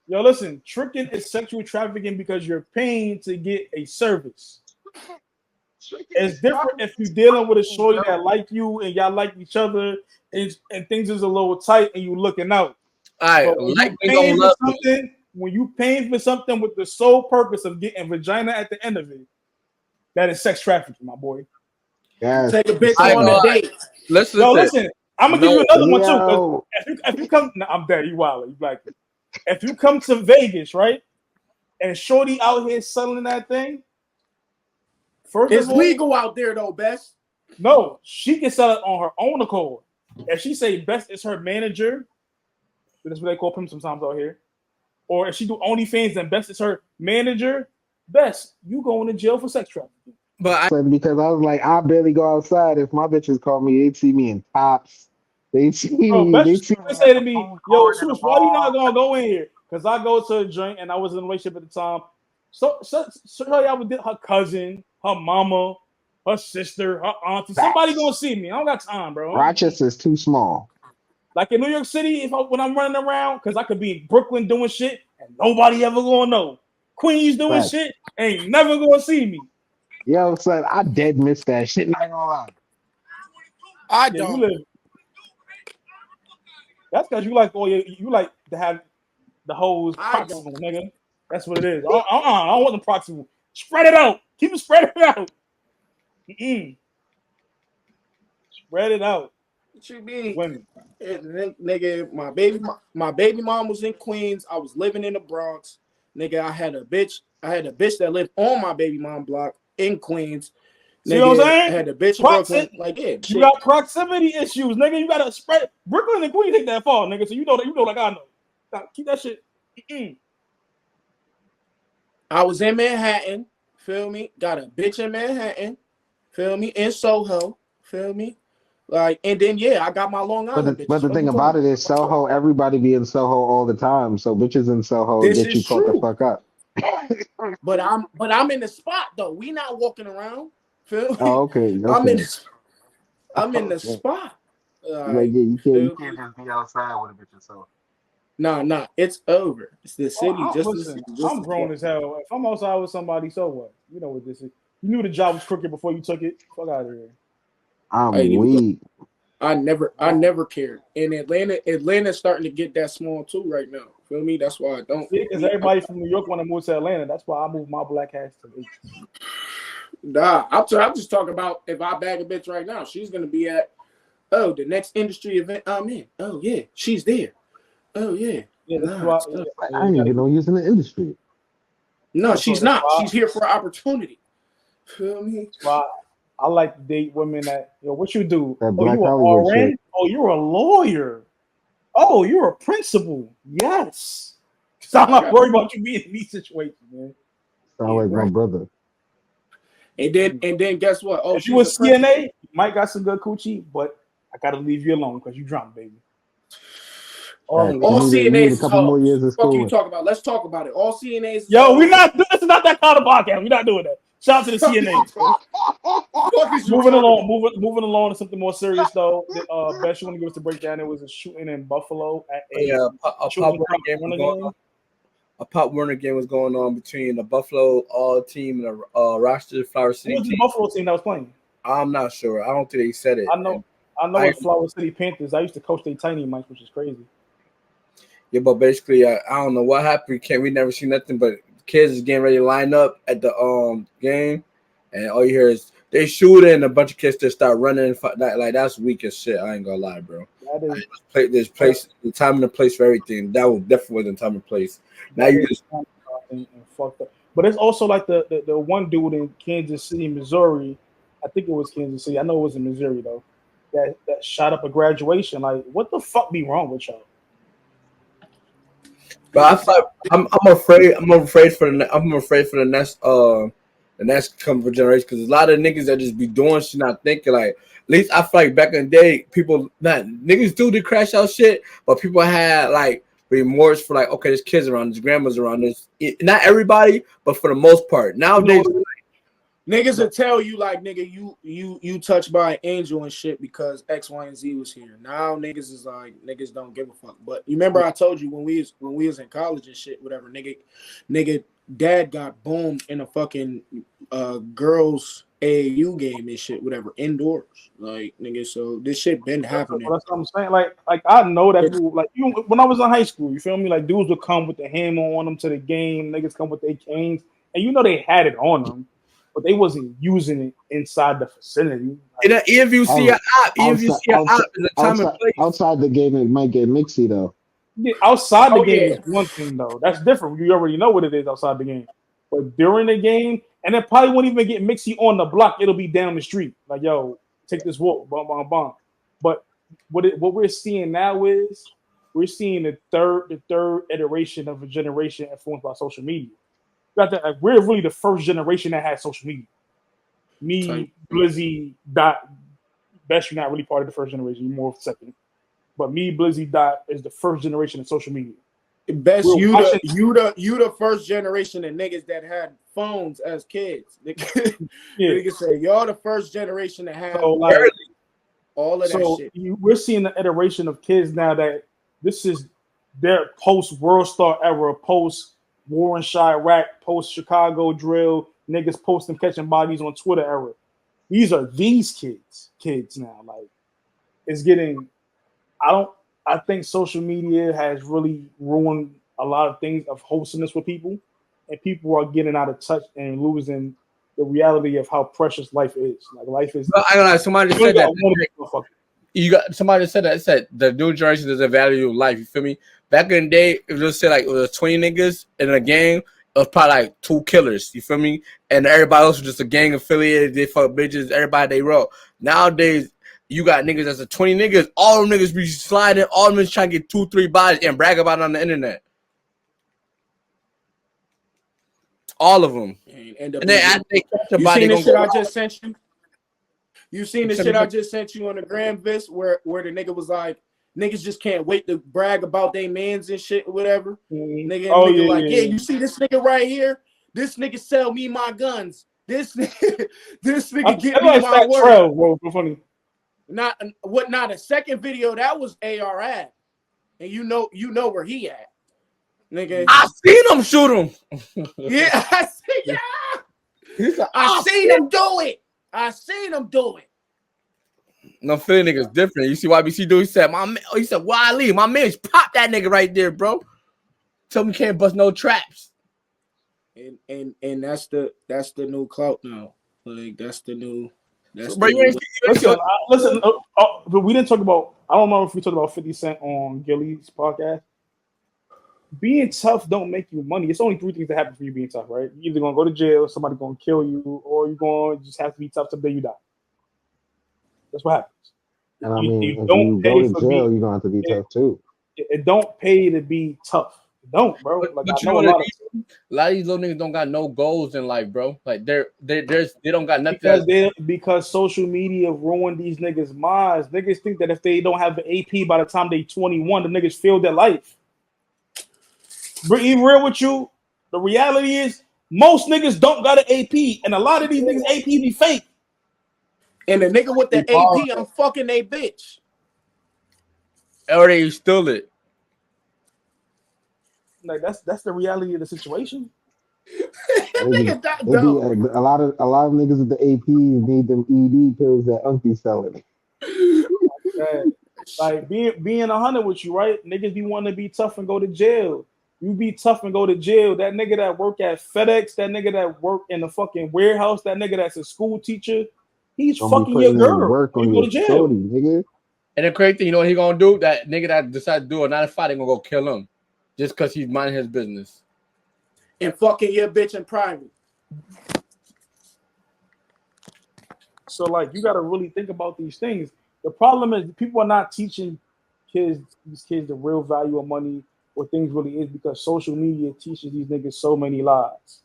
Yo, listen, tricking is sexual trafficking because you're paying to get a service. It's different if you're dealing with a shorty that like you and y'all like each other and things is a little tight and you looking out. All right, when you paying for something with the sole purpose of getting vagina at the end of it, that is sex trafficking, my boy. Yes. Take a bitch on a date. Listen, I'm gonna give you another one too. If you come, I'm dead. You wild, you black. If you come to Vegas, right, and shorty out here selling that thing, it's legal out there though, Bess. No, she can sell it on her own accord. If she say Best is her manager, that's what they call him sometimes out here. Or if she do OnlyFans, then Best is her manager. Best, you going to jail for sex trafficking. But Because I was like, I barely go outside. If my bitches call me, they'd see me in tops. They see Bro, me. Best They used see to me say at to the me, food yo, court in the Swoosh, why you not mall. gonna go in here? Because I go to a joint and I was in a relationship at the time. So I would get her cousin, her mama, her sister, her auntie. Somebody Facts. gonna see me. I don't got time, bro. Rochester's too small. Like in New York City, when I'm running around, because I could be in Brooklyn doing shit and nobody ever gonna know. Queens doing Facts. shit ain't never gonna see me. Yo, son, I dead missed that shit. Not gonna lie. I Yeah, you don't. live. That's because you like you like to have the hoes I proximal, don't. nigga. That's what it is. I don't want them proximal. Spread it out. Keep it spread it out. Mm-mm. Spread it out. What you mean? Women. Nigga, my baby mom was in Queens. I was living in the Bronx. Nigga, I had a bitch that lived on my baby mom block in Queens. See what I'm Nigga, I saying? had a bitch in Brooklyn. Like, yeah, You shit. got proximity issues, nigga. You gotta spread. Brooklyn and Queens ain't that far, nigga. So you know like I know. Now, keep that shit. Mm-mm. I was in Manhattan. Feel me? Got a bitch in Manhattan. Feel me? In Soho. Feel me? Like, and then yeah, I got my Long But Island the bitches. Fuck thing you talking about it about? is Soho, everybody be in Soho all the time. So bitches in Soho This get you is caught the true. fuck up. But I'm in the spot though. We not walking around. Feel me? Oh, okay, I'm in okay. I'm in the Okay. spot. Like, Like, yeah, you feel can't me? just be outside with a bitch in Soho. Nah, it's over. It's the city, just the Listen, city, just I'm the grown fuck. as hell. If I'm outside with somebody, so what? You know what this is. You knew the job was crooked before you took it. Fuck out of here. I ain't I'm even go. weak. I never cared. And Atlanta's starting to get that small too right now. Feel me? That's why I don't. Yeah, because everybody from New York want to move to Atlanta. That's why I moved my black ass to the East. Nah, I'm just talking about if I bag a bitch right now, she's gonna be at the next industry event I'm in. Oh yeah, she's there. Oh yeah. Yeah, that's Nah, why. it's tough. Like, Yeah, I you didn't gotta even get. know you was in the industry. No, So she's that's not. why. She's here for opportunity. Feel me? That's why I like to date women that. What you do? That Oh, Black you a Hollywood shit. RN? Oh, you're a lawyer. Oh, you're a principal. Yes. So I'm I not got worried about you being in these situations, man. Sound yeah, like my right. brother. And then guess what? Oh, If you a she's a principal. CNA, you might got some good coochie, but I gotta leave you alone because you drunk, baby. All Facts. in All one. You need CNAs a is couple more hoes. years of Fuck you schooling. talking about? Let's talk about it. All CNAs is Yo, hoes. this is not that kind of podcast. We're not doing that. Shout out to the Fuck you CNAs. talking? Fuck is you Moving talking along, about? moving along to something more serious though. Best you want to give us a breakdown? It was a shooting in Buffalo at a yeah, a Pop children's Warner game was runner going game. on. A Pop Warner game was going on between the Buffalo All team and the Rochester Flower Who City was the team. Buffalo team that was playing? I'm not sure. I don't think they said it. I know, And it's Flower City Panthers. I used to coach their tiny mics, which is crazy. yeah, but basically, I don't know what happened. We never see nothing but kids is getting ready to line up at the game, and all you hear is they shooting, and a bunch of kids just start running. Like that's weak as shit. I ain't gonna lie, bro. That is There's place, the time and the place for everything. That was definitely wasn't time and place. Now that you is just and fucked up. But it's also like the one dude in Kansas City, Missouri. I think it was Kansas City. I know it was in Missouri though. That shot up a graduation. Like, what the fuck be wrong with y'all? But I thought I'm afraid. I'm afraid for the next coming generation because a lot of niggas that just be doing shit, not thinking like. At least I feel like back in the day, people not niggas do the crash out shit, but people had like remorse for like, okay, there's kids around, there's grandmas around, not everybody, but for the most part. Nowadays, Niggas will tell you like, nigga, you touched by an angel and shit because X, Y, and Z was here. Now niggas is like, niggas don't give a fuck. But you remember I told you when we was in college and shit, whatever, nigga, dad got boomed in a fucking girls AAU game and shit, whatever, indoors. Like, nigga, so this shit been happening. That's what I'm saying. Like I know that people like when I was in high school, you feel me? Like dudes would come with the hammer on them to the game. Niggas come with their canes, and they had it on them, but they wasn't using it inside the vicinity. Like, if you see an op, Outside, outside, in the time and place. outside the game, it might get mixy though. yeah, outside the Oh game yeah. is one thing though. That's different. You already know what it is outside the game. But during the game, and it probably won't even get mixy on the block. It'll be down the street. Like, yo, take this walk, bum bum bum. But what we're seeing now is we're seeing the third iteration of a generation influenced by social media. we're really the first generation that had social media. Me, Blzzy, Dot, Best, you're not really part of the first generation. You're more second. But me, Blzzy, Dot is the first generation of social media. Best, you the first generation of niggas that had phones as kids. Niggas say y'all the first generation to have all of that shit. We're seeing the iteration of kids now that this is their post World Star era, post War in Chirac, post Chicago drill, niggas posting catching bodies on Twitter era. These are these kids now. Like, it's getting. I think social media has really ruined a lot of things of wholesomeness with people, and people are getting out of touch and losing the reality of how precious life is. Like, life is. Well, I don't know. Somebody said that. You got somebody said that. It said the new generation doesn't value life. You feel me? Back in the day, it was say like it was 20 niggas in a gang. It was probably like 2 killers. You feel me? And everybody else was just a gang affiliated. They fuck bitches. Everybody they wrote. Nowadays, you got niggas that's a 20 niggas. All them niggas be sliding. All them niggas trying to get 2-3 bodies and brag about it on the internet. All of them. And then after they catch a body, seen the shit I just sent you? You seen the shit I just sent you on the gram, Vis, where the nigga was like, niggas just can't wait to brag about their mans and shit or whatever. Nigga, you see this nigga right here? This nigga sell me my guns. This nigga get me my work. Trail, bro, funny. Not a second video that was AR ad, and you know where he at, nigga. I seen him shoot him. Yeah, I seen him do it. I seen him do it. No, Philly niggas different. You see YBC do? He said, Wiley, my man, pop that nigga right there, bro. Tell me can't bust no traps. And that's the new clout now. Like that's the new. Listen, but we didn't talk about. I don't know if we talked about 50 Cent on Gilly's podcast. Being tough don't make you money. It's only 3 things that happen for you being tough, right? You're either gonna go to jail, somebody gonna kill you, or you're gonna just have to be tough till the day you die. That's what happens. And I mean, if you go to jail, you're gonna have to be tough too. It don't pay to be tough. It don't, bro. But you know what? A lot of these little niggas don't got no goals in life, bro. Like they don't got nothing. Because social media ruined these niggas' minds. Niggas think that if they don't have the AP by the time they 21, the niggas failed their life. But be real with you, the reality is most niggas don't got an AP, and a lot of these niggas AP be fake. And the nigga with the AP, I'm fucking a bitch. Or they stole it. Like that's the reality of the situation. A lot of niggas with the AP need them ED pills that Uncle selling. Like being 100 with you, right? Niggas be wanting to be tough and go to jail. You be tough and go to jail. That nigga that work at FedEx, that nigga that work in the fucking warehouse, that nigga that's a school teacher, he's fucking your girl. Work on your shorty, nigga. And the crazy thing, you know what he gonna do? That nigga that decide to do a 9-to-5, they gonna go kill him just because he's minding his business. And fucking your bitch in private. So like you gotta really think about these things. The problem is people are not teaching these kids the real value of money, what things really is, because social media teaches these niggas so many lies.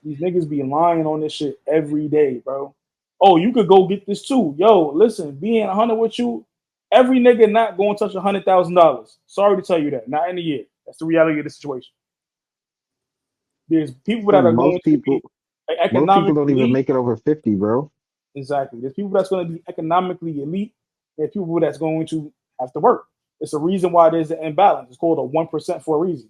These niggas be lying on this shit every day, bro. Oh, you could go get this too. Yo, listen, being 100 with you, every nigga not going to touch $100,000. Sorry to tell you that. Not in a year. That's the reality of the situation. There's people that are most people don't even make it over 50, bro. Exactly. There's people that's going to be economically elite. There's people that's going to have to work. It's a reason why there's an imbalance. It's called a 1% for a reason.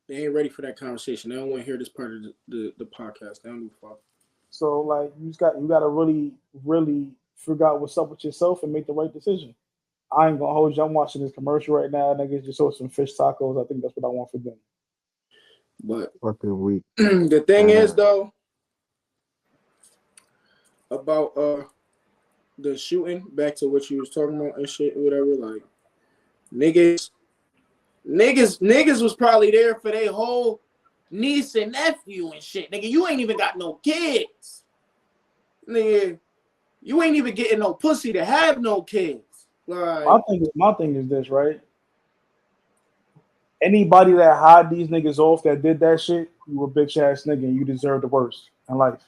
They ain't ready for that conversation. They don't want to hear this part of the podcast. They don't give a fuck. So like you got to really, really figure out what's up with yourself and make the right decision. I ain't gonna hold you. I'm watching this commercial right now. Niggas just ordered some fish tacos. I think that's what I want for dinner. But fucking weak. The thing is though about the shooting, back to what you was talking about and shit, whatever. Like niggas was probably there for their whole niece and nephew and shit. Nigga, you ain't even got no kids. Nigga, you ain't even getting no pussy to have no kids. Like my thing is this, right? Anybody that hide these niggas off that did that shit, you a bitch ass nigga and you deserve the worst in life.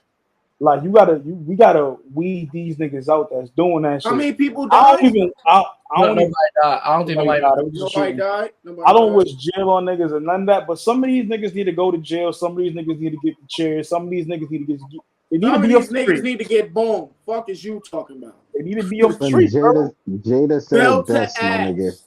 Like we gotta weed these niggas out that's doing that How shit. many people I died? don't even. I don't think nobody. Died. It was just Nobody shooting. died. I Nobody don't died. wish jail on niggas and none of that, but some of these niggas need to go to jail. Some of these niggas need to get the chair. Some of these niggas need to get. They need Some to of be off these the niggas street. need to get bombed. Fuck is you talking about? They need to be off the When street, bro. Jada said it Belt to best, my nigga. ass.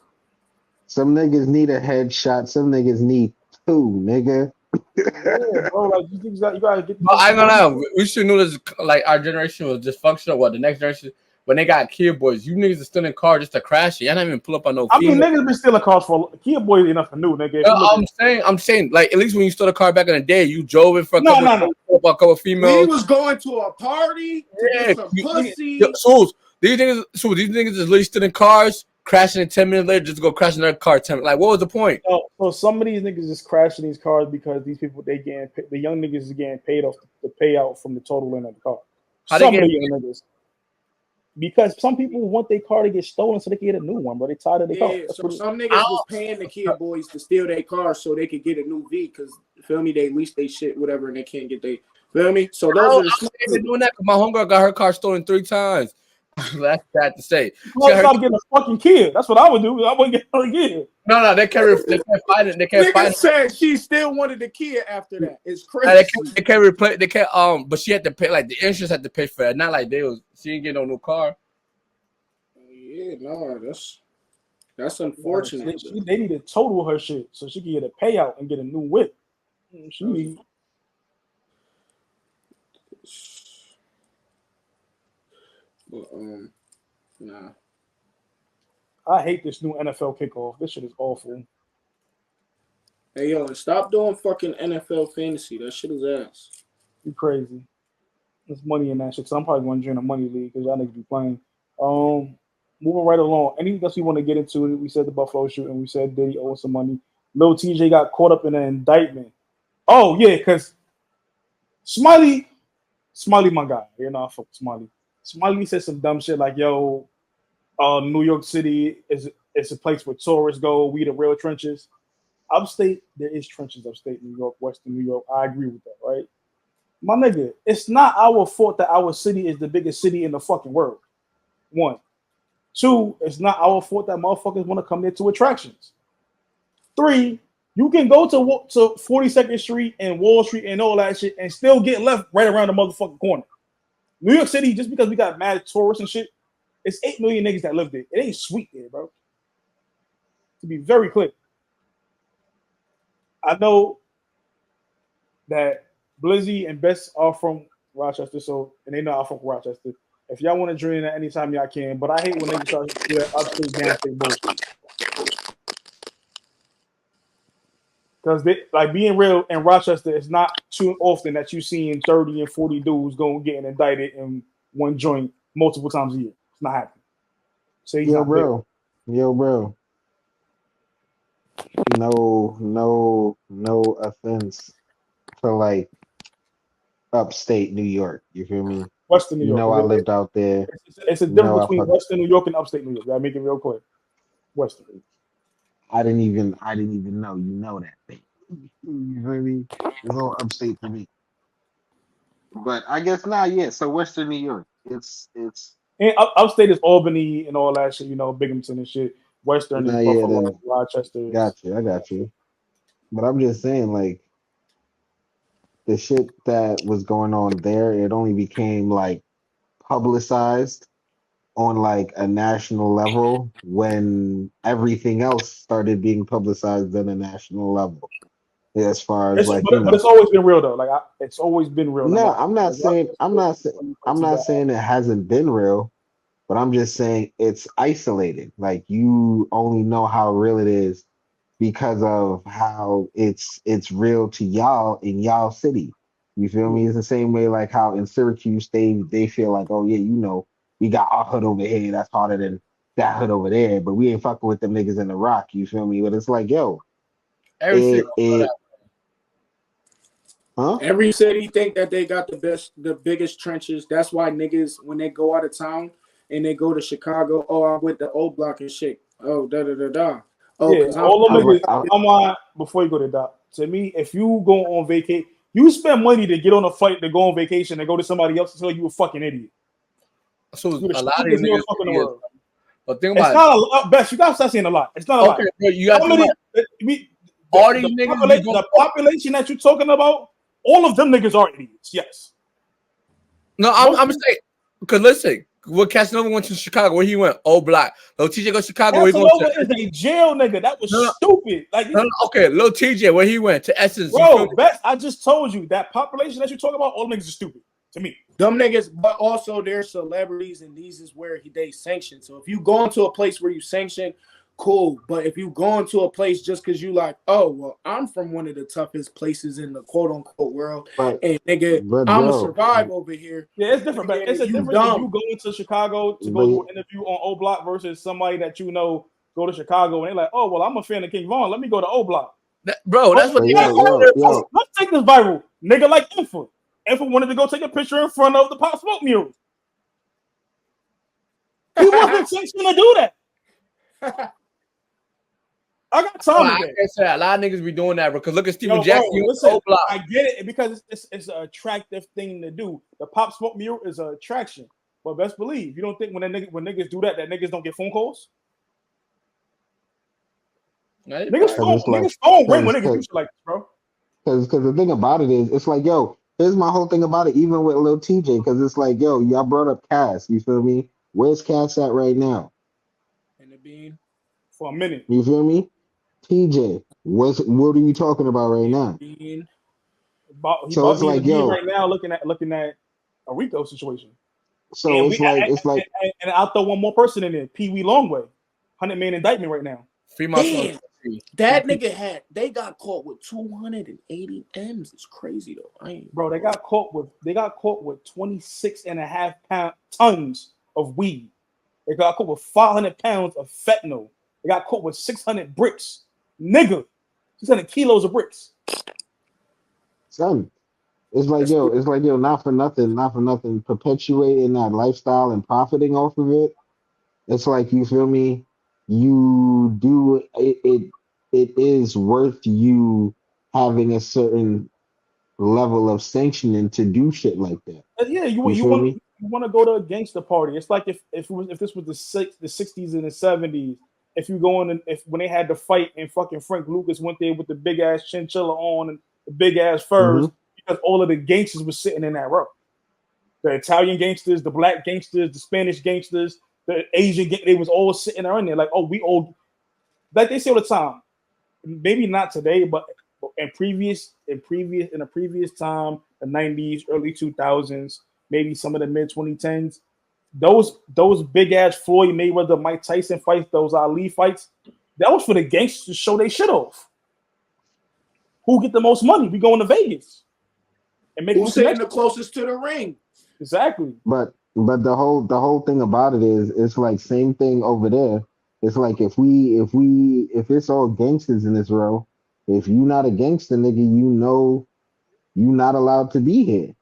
Some niggas need a headshot. Some niggas need two, nigga. Yeah, bro. Like you gotta get. But I ain't gonna lie, we should know this. Like our generation was dysfunctional. What the next generation, when they got kid boys, you niggas are still in car just to crash it. Y'all not even pull up on no I mean, female. niggas been stealing cars for Kia boys enough for new, nigga. If you look I'm saying, like at least when you stole a car back in the day, you drove it for a No. couple We females. was going to a party to get some pussy. These niggas is literally still in cars, crashing, and 10 minutes later just go crash in their car. 10 like, what was the point? So some of these niggas is crashing these cars because these people the young niggas is getting paid off the payout from the total end of the car. How Some they of get the young niggas. Because some people want their car to get stolen so they can get a new one, but they tired of their car. Yeah, so some niggas was paying the Kia boys to steal their car so they could get a new V because feel me, they lease they shit, whatever, and they can't get they feel me. So those are the smart people. doing that. My homegirl got her car stolen 3 times. That's bad to say. Stop getting a fucking Kia. That's what I would do. I wouldn't get her a Kia. No, they can't find it. They can't Nigga find it. said she still wanted the Kia after that. It's crazy. They can't replace. They can't. But she had to pay. Like the insurance had to pay for it. Not like she didn't get no new car. Yeah, no, that's unfortunate. They need to total her shit so she can get a payout and get a new whip. She need. But, nah. I hate this new NFL kickoff. This shit is awful. Hey yo, stop doing fucking NFL fantasy. That shit is ass. You crazy. There's money in that shit. So I'm probably going to join a money league because y'all niggas be playing. Moving right along. Anything else we want to get into? We said the Buffalo shooting. We said Diddy owed some money. Lil TJ got caught up in an indictment. Oh yeah, because Smiley, my guy. You know, I fuck with Smiley. Smiley said some dumb shit like, "Yo, New York City is a place where tourists go. We the real trenches." Upstate, there is trenches upstate New York, Western New York. I agree with that, right? My nigga, it's not our fault that our city is the biggest city in the fucking world. 1. 2, it's not our fault that motherfuckers want to come there to attractions. 3, you can go to 42nd Street and Wall Street and all that shit and still get left right around the motherfucking corner. New York City, just because we got mad tourists and shit, it's 8 million niggas that live there. It ain't sweet there, bro. To be very clear. I know that Blzzy and Best are from Rochester, and they know I'm from Rochester. If y'all want to join at any time, y'all can. But I hate when niggas start to do that upstate downstate bullshit. Because like being real in Rochester, it's not too often that you seeing 30 and 40 dudes going getting indicted in one joint multiple times a year. It's not happening. So Yo, bro. No offense to like upstate New York. You feel me? Western New York. You know, I lived out there. It's a difference between Western New York and upstate New York. Gotta make it real clear. Western. I didn't even know. You know that thing. You feel me? It's all upstate for me. But I guess yeah. So Western New York. It's and upstate is Albany and all that shit. You know, Binghamton and shit. Western is Buffalo, Rochester. I got you. But I'm just saying, like, the shit that was going on there, it only became like publicized on like a national level when everything else started being publicized on a national level. As far as but it's always been real though. Like it's always been real. No, I'm not saying it hasn't been real, but I'm just saying it's isolated. Like you only know how real it is because of how it's real to y'all in y'all city. You feel me? It's the same way like how in Syracuse they feel like, oh yeah, you know, we got our hood over here that's harder than that hood over there, but we ain't fucking with them niggas in the Rock. You feel me? But it's like, yo, Every city think that they got the biggest trenches. That's why niggas when they go out of town and they go to Chicago, oh, I'm with the old block and shit. Oh, da da da da. Oh, Yeah, because all the niggas. I- I'm on before you go to doc. To me, if you go on vacation, you spend money to get on a flight to go on vacation and go to somebody else and tell you a fucking idiot. So You're the a lot of stupidest these niggas motherfucker in the is, world. but think It's about not a lot. Best, you gotta start saying a lot. It's not a lot. okay, bro, you got How to think many? about all these niggas. Be The population that you're talking about, all of them niggas are idiots. Yes. No, I'm saying because listen, when Casanova went to Chicago, where he went, Old Block. Lil TJ go to Chicago, where he going Casanova is a jail nigga. That was stupid. Like, okay, Lil TJ, where he went to Essence. bro, Best, I just told you that population that you're talking about, all niggas are stupid to me. Them niggas, but also they're celebrities, and these is where they sanction. So if you go into a place where you sanction, cool. But if you go into a place just because you like, oh well, I'm from one of the toughest places in the quote unquote world, and nigga, I'ma survive over here. Yeah, it's different, but it's a difference if you going to Chicago to go do an interview on O Block versus somebody that you know go to Chicago and they're like, oh well, I'm a fan of King Von. Let me go to O Block. Bro, that's what. Let's take this viral. Nigga like Infa. Infa wanted to go take a picture in front of the Pop Smoke mural. He wasn't sanctioned to do that. I got time I can't say a lot of niggas be doing that because look at Steven Jackson. Listen, I get it because it's an attractive thing to do. The Pop Smoke mural is an attraction, but best believe you don't think when niggas do that niggas don't get phone calls. Niggas phone ring when niggas do shit like this, bro. Because the thing about it is, it's like, yo, here's my whole thing about it, even with Lil TJ, because it's like, yo, y'all brought up Cass, you feel me? Where's Cass at right now? In the bean. For a minute. You feel me? TJ, what are you talking about right now? So it's like, yo, right now looking at a Rico situation. So and it's like, and I'll throw one more person in there, Pee Wee Longway, 100-man indictment right now. Damn, that nigga they got caught with 280 M's. It's crazy though. Bro, they got caught with 26.5 tons of weed. They got caught with 500 pounds of fentanyl. They got caught with 600 bricks. Nigga, 600 kilos of bricks. Son, it's like, yo, not for nothing, perpetuating that lifestyle and profiting off of it. It's like, you feel me? You do it is worth you having a certain level of sanctioning to do shit like that. Yeah, you want to go to a gangster party. It's like if this was the 60s and the 70s. If you go in when they had the fight and fucking Frank Lucas went there with the big ass chinchilla on and the big ass furs because all of the gangsters were sitting in that row. The Italian gangsters, the black gangsters, the Spanish gangsters, the Asian they was all sitting there in there like, oh, we all like they say all the time. Maybe not today, but in a previous time, the 90s, early 2000s, maybe some of the mid 2010s. Those big ass Floyd Mayweather, Mike Tyson fights, those Ali fights, that was for the gangsters to show their shit off. Who get the most money? We going to Vegas and make who's sitting the closest to the ring. Exactly. But the whole thing about it is, it's like same thing over there. It's like if it's all gangsters in this row, if you not a gangster, nigga, you know you not allowed to be here.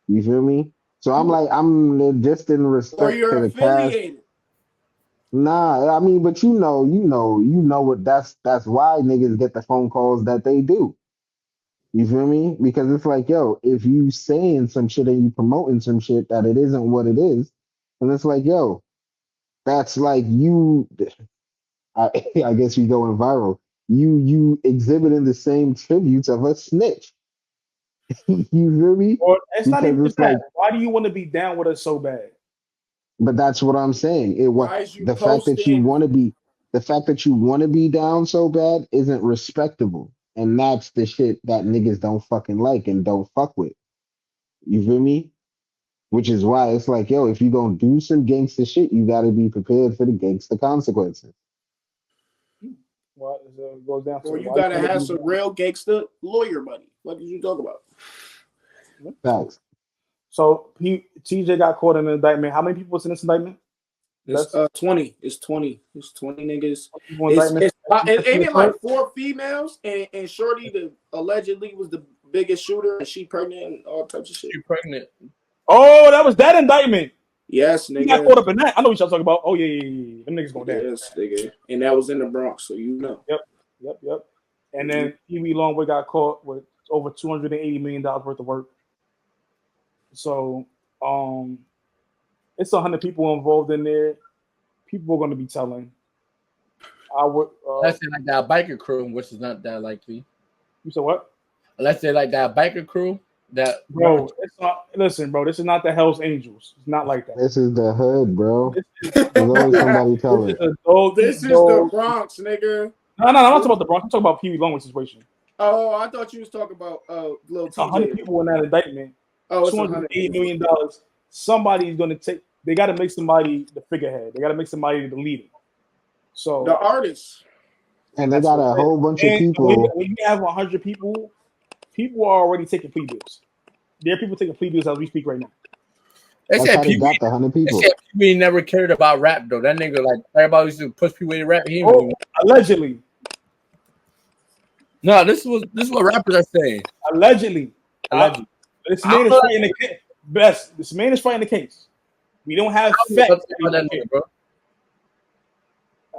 You feel me? So I'm just in respect to the cast. Nah, I mean, but you know what that's why niggas get the phone calls that they do. You feel me? Because it's like, yo, if you saying some shit and you promoting some shit that it isn't what it is, and it's like, yo, that's like you. I guess you going viral. You exhibiting the same tributes of a snitch. You feel me? Or it's not even it's that. like, why do you want to be down with us so bad? But that's what I'm saying. The fact that you want to be down so bad isn't respectable, and that's the shit that niggas don't fucking like and don't fuck with. You feel me? Which is why it's like, yo, if you gonna do some gangster shit, you gotta be prepared for the gangster consequences. Well, it goes down or you gotta have some real gangster lawyer money. What did you talk about? Facts. So TJ got caught in an indictment. How many people was in this indictment? It's 20. It's 20. It's 20 niggas. It ain't like 4 females and Shorty allegedly was the biggest shooter and she pregnant and all types of shit. She pregnant. Oh, that was that indictment. Yes, He got nigga. caught up in that. I know what y'all talking about. Oh yeah. Them niggas going down. Yes, nigga. And that was in the Bronx, so you know. Yep. And then Pee Wee Longboy got caught with over $280 million worth of work. So it's 100 people involved in there. People are going to be telling. I would. Unless they like that biker crew, which is not that likely. You said what? Unless they like that biker crew. That bro, it's not. Listen, bro, this is not the Hell's Angels. It's not like that. This is the hood, bro. This There's always somebody telling. This is the Bronx, nigga. No, I'm not talking about the Bronx. I'm talking about Pee Wee Longboy situation. Oh, I thought you was talking about Lil It's 100 people in that indictment. Oh, it's $280 million. Somebody's going to take. They got to make somebody the figurehead. They got to make somebody the leader. So the artists. And they got a whole bunch of people. When you have 100 people, people are already taking plea deals. There are people taking plea deals as we speak right now. They That's said how they got the 100 people. They said Pee-wee never cared about rap though. That nigga like everybody used to push Pee-wee to rap. Allegedly. No, this is what rappers are saying. Allegedly. This man is fighting the case. This man is fighting the case. We don't have facts.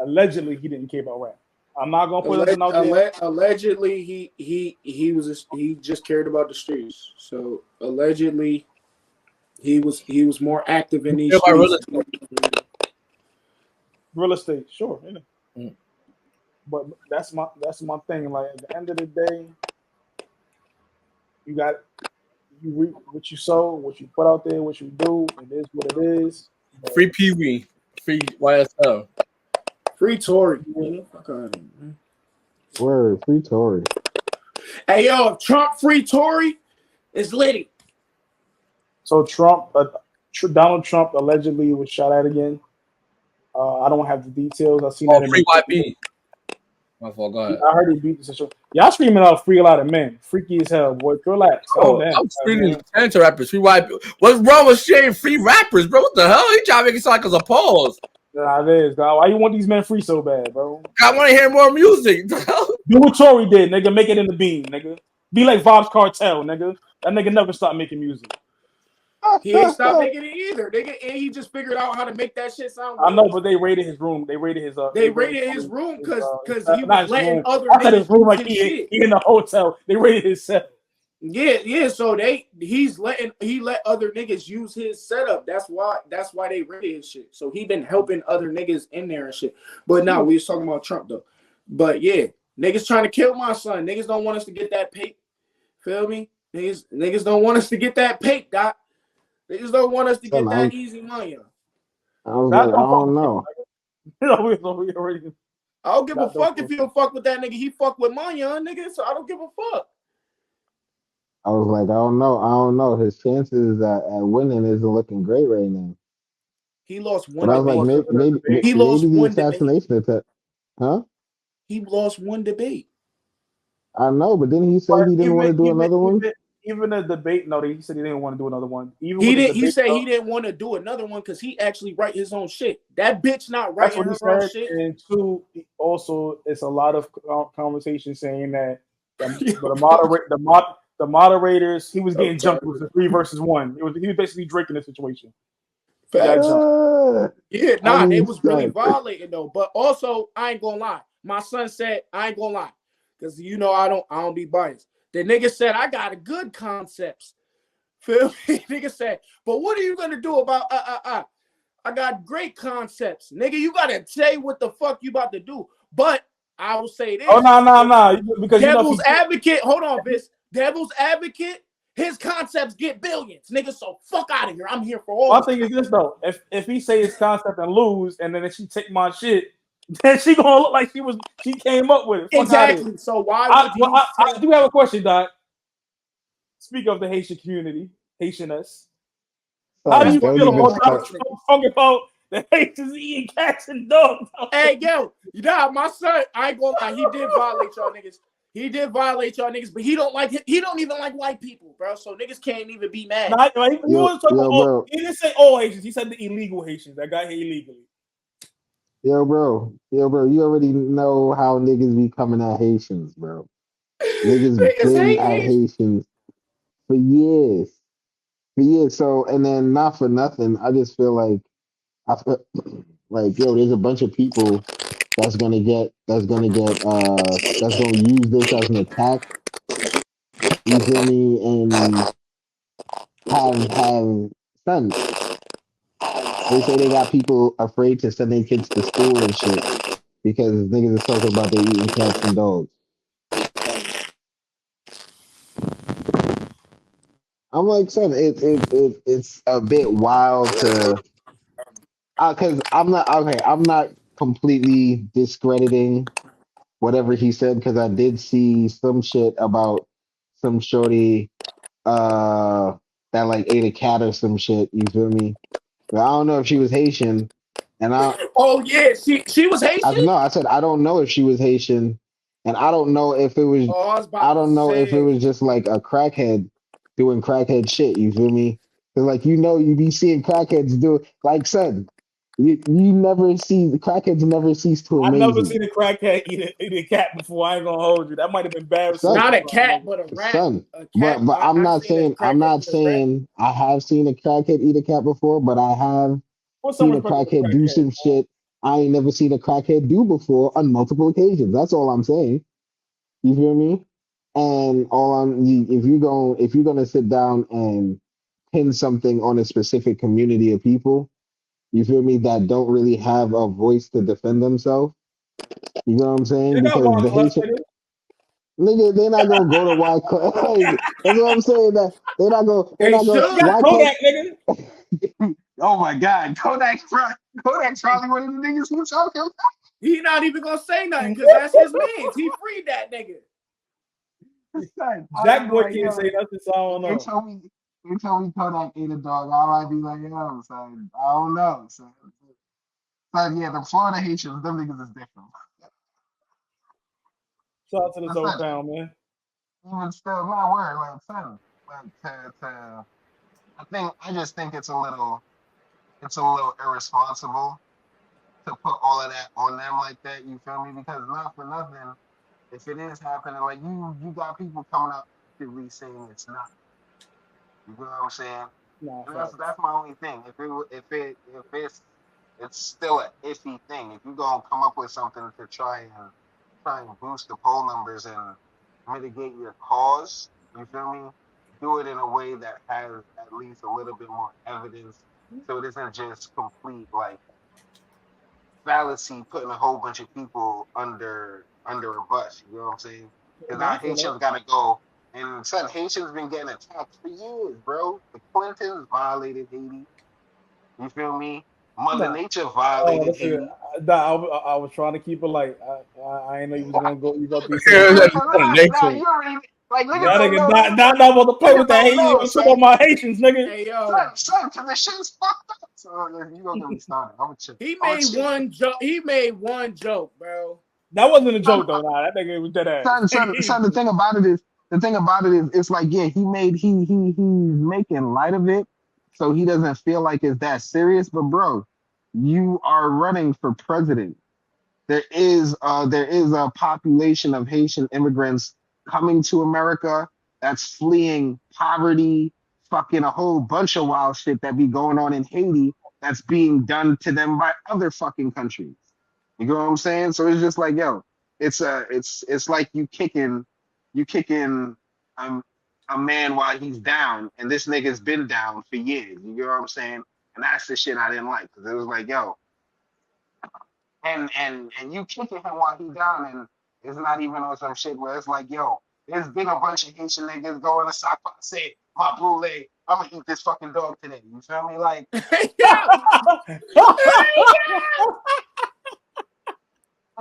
Allegedly, he didn't care about rap. I'm not gonna put nothing out there. Allegedly, he just cared about the streets. So allegedly, he was more active in these streets. Real estate, sure. Yeah. But that's my thing. Like at the end of the day, you reap what you sow, what you put out there, what you do. It is what it is. But free Pee-wee, free YSL, free Tory. Word, free Tory. Hey yo, if Trump free Tory, it's litty. So Donald Trump allegedly was shot at again. I don't have the details. I've seen that. Free YB. My fault. Go ahead. I heard he beat the situation. Y'all screaming out free a lot of men. Freaky as hell, boy. Relax. I'm screaming to rappers. Free YB. What's wrong with sharing free rappers, bro? What the hell? He trying to make it sound like it's a pause. Nah, it is. Why you want these men free so bad, bro? I want to hear more music. Do what Tory did, nigga. Make it in the beam, nigga. Be like Vibes Cartel, nigga. That nigga never stopped making music. He ain't stopped making it either. Nigga, and he just figured out how to make that shit sound good. I know, but they raided his room. They raided his room because he was letting other niggas his room like he in the hotel. They raided his set. Yeah. So he let other niggas use his setup. That's why they raided his shit. So he been helping other niggas in there and shit. But now we was talking about Trump though. But yeah, niggas trying to kill my son. Niggas don't want us to get that pay. Feel me? Niggas don't want us to get that pay, Doc. They just don't want us to get that easy money. I don't know. I don't give a fuck if you don't fuck with that nigga. He fuck with my young nigga, so I don't give a fuck. I was like, I don't know. His chances at winning isn't looking great right now. He lost one. But I was like, maybe the assassination attempt. Huh? He lost one debate. I know, but didn't he say he didn't want to do another one? Even the debate, no, he said he didn't want to do another one. Even he said he didn't want to do another one because he actually write his own shit. That bitch not writing her own shit. And two, also, it's a lot of conversation saying that the moderators, he was getting jumped with the 3 versus 1. He was basically drinking the situation. It was really violating though. But also, I ain't gonna lie. My son said, I ain't gonna lie, because I don't be biased. The nigga said, I got a good concepts. Feel me? Nigga said, but what are you gonna do about I got great concepts. Nigga, you gotta say what the fuck you about to do. But I will say this. Oh no. Because Devil's advocate, hold on, Vis. Devil's advocate, his concepts get billions. Nigga, so fuck out of here. I'm here for all. My thing is this though. If he say his concept and lose, and then if she take my shit, then she gonna look like she came up with it. Fuck exactly. So why I do have a question, Doc. Speak of the Haitian community, Haitianness. How do you feel about the Haitians eating cats and dogs? Hey, yo, my son, I ain't gonna lie, he did violate y'all niggas. He did violate y'all niggas, but he don't even like white people, bro. So niggas can't even be mad. He didn't say all Haitians. He said the illegal Haitians that got here illegally. Yo, bro, you already know how niggas be coming at Haitians, bro. Niggas been at Haitians for years. But yeah, so and then not for nothing, I just feel like I feel like yo, there's a bunch of people that's gonna use this as an attack. You feel me? And have son. They say they got people afraid to send their kids to school and shit because niggas is talking about they eating cats and dogs. I'm like, son, it's a bit wild to because I'm not okay. I'm not completely discrediting whatever he said because I did see some shit about some shorty that like ate a cat or some shit. You feel me? But I don't know if she was Haitian, and Oh yeah, she was I Haitian. no, I said I don't know if she was Haitian, and I don't know if it was Oh, I was I about to don't know if it say. was just like a crackhead doing crackhead shit. You feel me? 'Cause like you be seeing crackheads do like son. You never see the crackheads never cease to I amaze never me. seen a crackhead eat a cat before. I ain't gonna hold you. That might have been embarrassing Son, as Not a fuck, cat, nigga. but a rat. son. A cat. But I'm I've not seen a saying I'm crackhead not eat a rat. saying I have seen a crackhead eat a cat before, but I have Put some seen a respect on the crackhead do crackhead, some shit I ain't never seen a crackhead do before on multiple occasions. That's all I'm saying. You feel me? And if you're gonna sit down and pin something on a specific community of people, you feel me, that don't really have a voice to defend themselves. You know what I'm man. They saying? got Because wild the class, Haitian nigga. nigga, they're not gonna go to Y Club. Like, that's what I'm saying. That they're They not going They should. got Y Club. Kodak, nigga. Oh my God, Kodak's probably one of the niggas who talking. He not even gonna say nothing because that's his man's. He freed that nigga. Son, I'd Jack be Boy like, can't yo, say nothing, so I don't they know. told me they told me Kodak ate a dog. I might be like, yo, son, I don't know. Son, yeah, the Florida Haitians, them niggas is different. Shout out to the But Dope son, Town, man. even still, my word, like son, like I just think it's a little irresponsible to put all of that on them like that. You feel me? Because not for nothing, if it is happening, like you got people coming out actively saying it's not. You know what I'm saying? Nah, And facts. that's my only thing. If it's still an iffy thing. If you're gonna come up with something to try and boost the poll numbers and mitigate your cause, you feel me? Do it in a way that has at least a little bit more evidence, so it isn't just complete like fallacy putting a whole bunch of people under a bus. You know what I'm saying? Because Nah, now I feel that. Haitians got to go. And son, Haitians been getting attacked for years, bro. The Clintons violated Haiti. You feel me? Mother Nah. Nature Oh, violated that's it. Haiti. I was trying to keep it light. I ain't know you was gonna go. You gonna be Yeah, serious. Nah, that's what they nah, say. you already like niggas That don't nigga know. not about to play with Niggas that don't Haitian. You know, gonna shit son. on my Haitians, nigga. Hey yo, Cause the shit's fucked up. So you gonna get me started. I'm gonna chill. he I'm gonna made chill. one joke. He made one joke, bro. That wasn't a Son, joke though. Nah, that nigga was dead son, ass. son, son. The thing about it is, it's like, yeah, he's making light of it, so he doesn't feel like it's that serious. But bro, you are running for president. There is a population of Haitian immigrants coming to America that's fleeing poverty, fucking a whole bunch of wild shit that be going on in Haiti that's being done to them by other fucking countries. You know what I'm saying? So it's just like, yo, it's like you kicking um, a man while he's down, and this nigga's been down for years. You know what I'm saying? And that's the shit I didn't like because it was like, yo, and you kicking him while he down, and it's not even on some shit where it's like, yo, there's been a bunch of Haitian niggas going to sock say, my blue leg, I'm gonna eat this fucking dog today. You feel me? Like, Hey yo, hey you yo,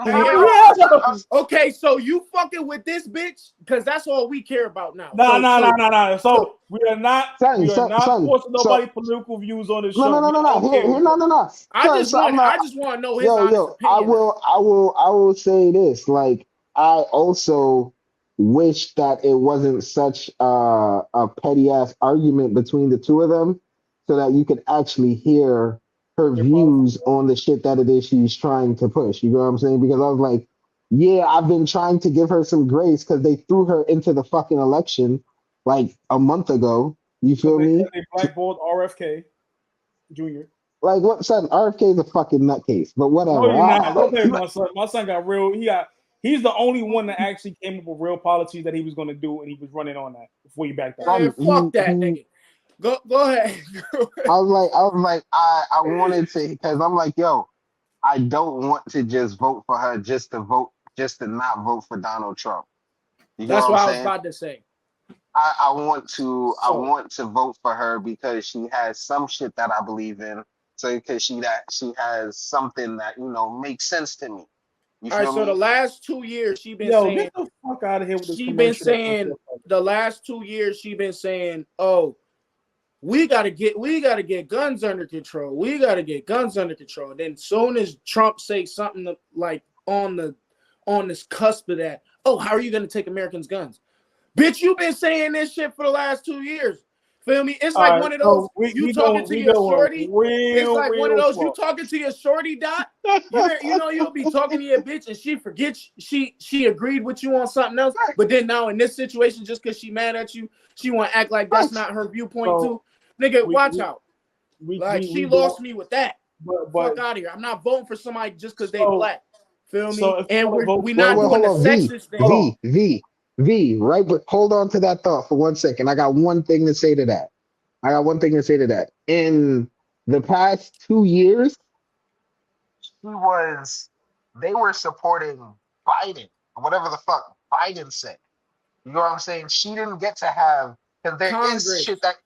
hey feel me? yo. Yeah. Okay, so you fucking with this bitch because that's all we care about now. Nah, So nah, nah, so nah, nah. so So we are not son. forcing So nobody political views on this no, show. no, no, We no, no. don't care. Here, no, no, no. I'm not. I just want to know his Yo, honest yo. I opinion now. will, I will, I will say this. Like, I also wish that it wasn't such a petty ass argument between the two of them, so that you could actually hear her Your policy. views on the shit that it is she's trying to push. You know what I'm saying? Because I was like, yeah, I've been trying to give her some grace because they threw her into the fucking election like a month ago. You feel me? They blackballed RFK Jr. Like what son? RFK is a fucking nutcase, but whatever. No, you're not. Don't play with my son. My son got real. He's the only one that actually came up with real policies that he was going to do, and he was running on that before he backed out. Man, fuck that nigga. Go ahead. I was like, I wanted to, because I'm like, yo, I don't want to just vote for her just to not vote for Donald Trump. You know That's what I was saying? about to say. I want to vote for her because she has some shit that I believe in. So because she has something that makes sense to me. You All right, feel so me? the last 2 years she been saying, get the fuck out of here with this. She been saying the last 2 years she been saying, oh, we gotta get guns under control. We gotta get guns under control. Then soon as Trump say something like on this cusp of that, oh, how are you gonna take Americans' guns? Bitch, you been saying this shit for the last 2 years. Feel me? It's like one of those you talking to your shorty. It's like one of those you talking to your shorty, Dot. You'll be talking to your bitch and she forgets she agreed with you on something else. But then now in this situation, just because she mad at you, she want to act like that's not her viewpoint too. Nigga, watch out. She lost me with that. But fuck out of here. I'm not voting for somebody just because they black. Feel me? And we're not doing the sexist thing. V, right? But hold on to that thought for 1 second. I got one thing to say to that. In the past 2 years, they were supporting Biden, or whatever the fuck Biden said. You know what I'm saying? She didn't get to have, because there is shit that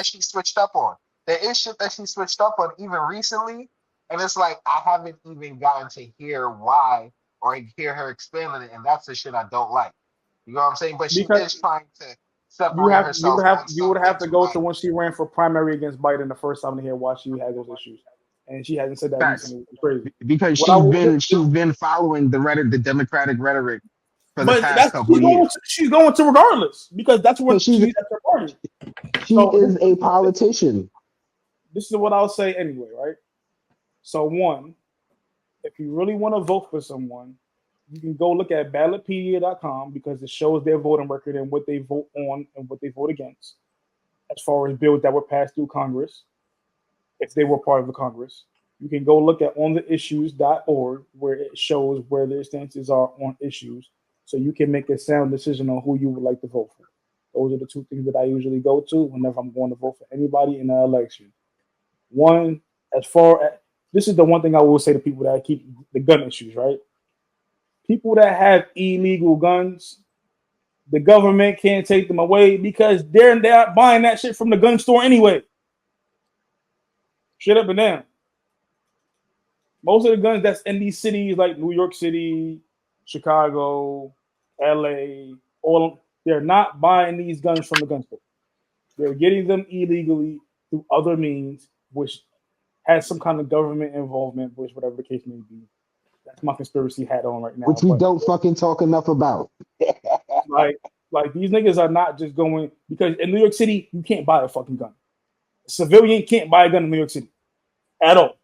she switched up on. There is shit that she switched up on even recently, and it's like I haven't even gotten to hear why or hear her explain on it, and that's the shit I don't like. You know what I'm saying? But she is trying to separate herself. You would have to go to when she ran for primary against Biden the first time to hear why she had those issues, and she hasn't said that recently. It's crazy because she's been following the Democratic rhetoric for the past couple of years. She's going to regardless because that's what she's at her party. She is a politician. This is what I'll say anyway, right? So one, if you really want to vote for someone, you can go look at ballotpedia.com because it shows their voting record and what they vote on and what they vote against as far as bills that were passed through Congress, if they were part of the Congress. You can go look at ontheissues.org where it shows where their stances are on issues so you can make a sound decision on who you would like to vote for. Those are the two things that I usually go to whenever I'm going to vote for anybody in an election. One, this is the one thing I will say to people that keep the gun issues, right? People that have illegal guns, the government can't take them away because they're not buying that shit from the gun store anyway. Shit up and down. Most of the guns that's in these cities like New York City, Chicago, LA, they're not buying these guns from the gun store. They're getting them illegally through other means, which has some kind of government involvement, which whatever the case may be. That's my conspiracy hat on right now. Which we don't fucking talk enough about. like these niggas are not just going, because in New York City, you can't buy a fucking gun. A civilian can't buy a gun in New York City at all.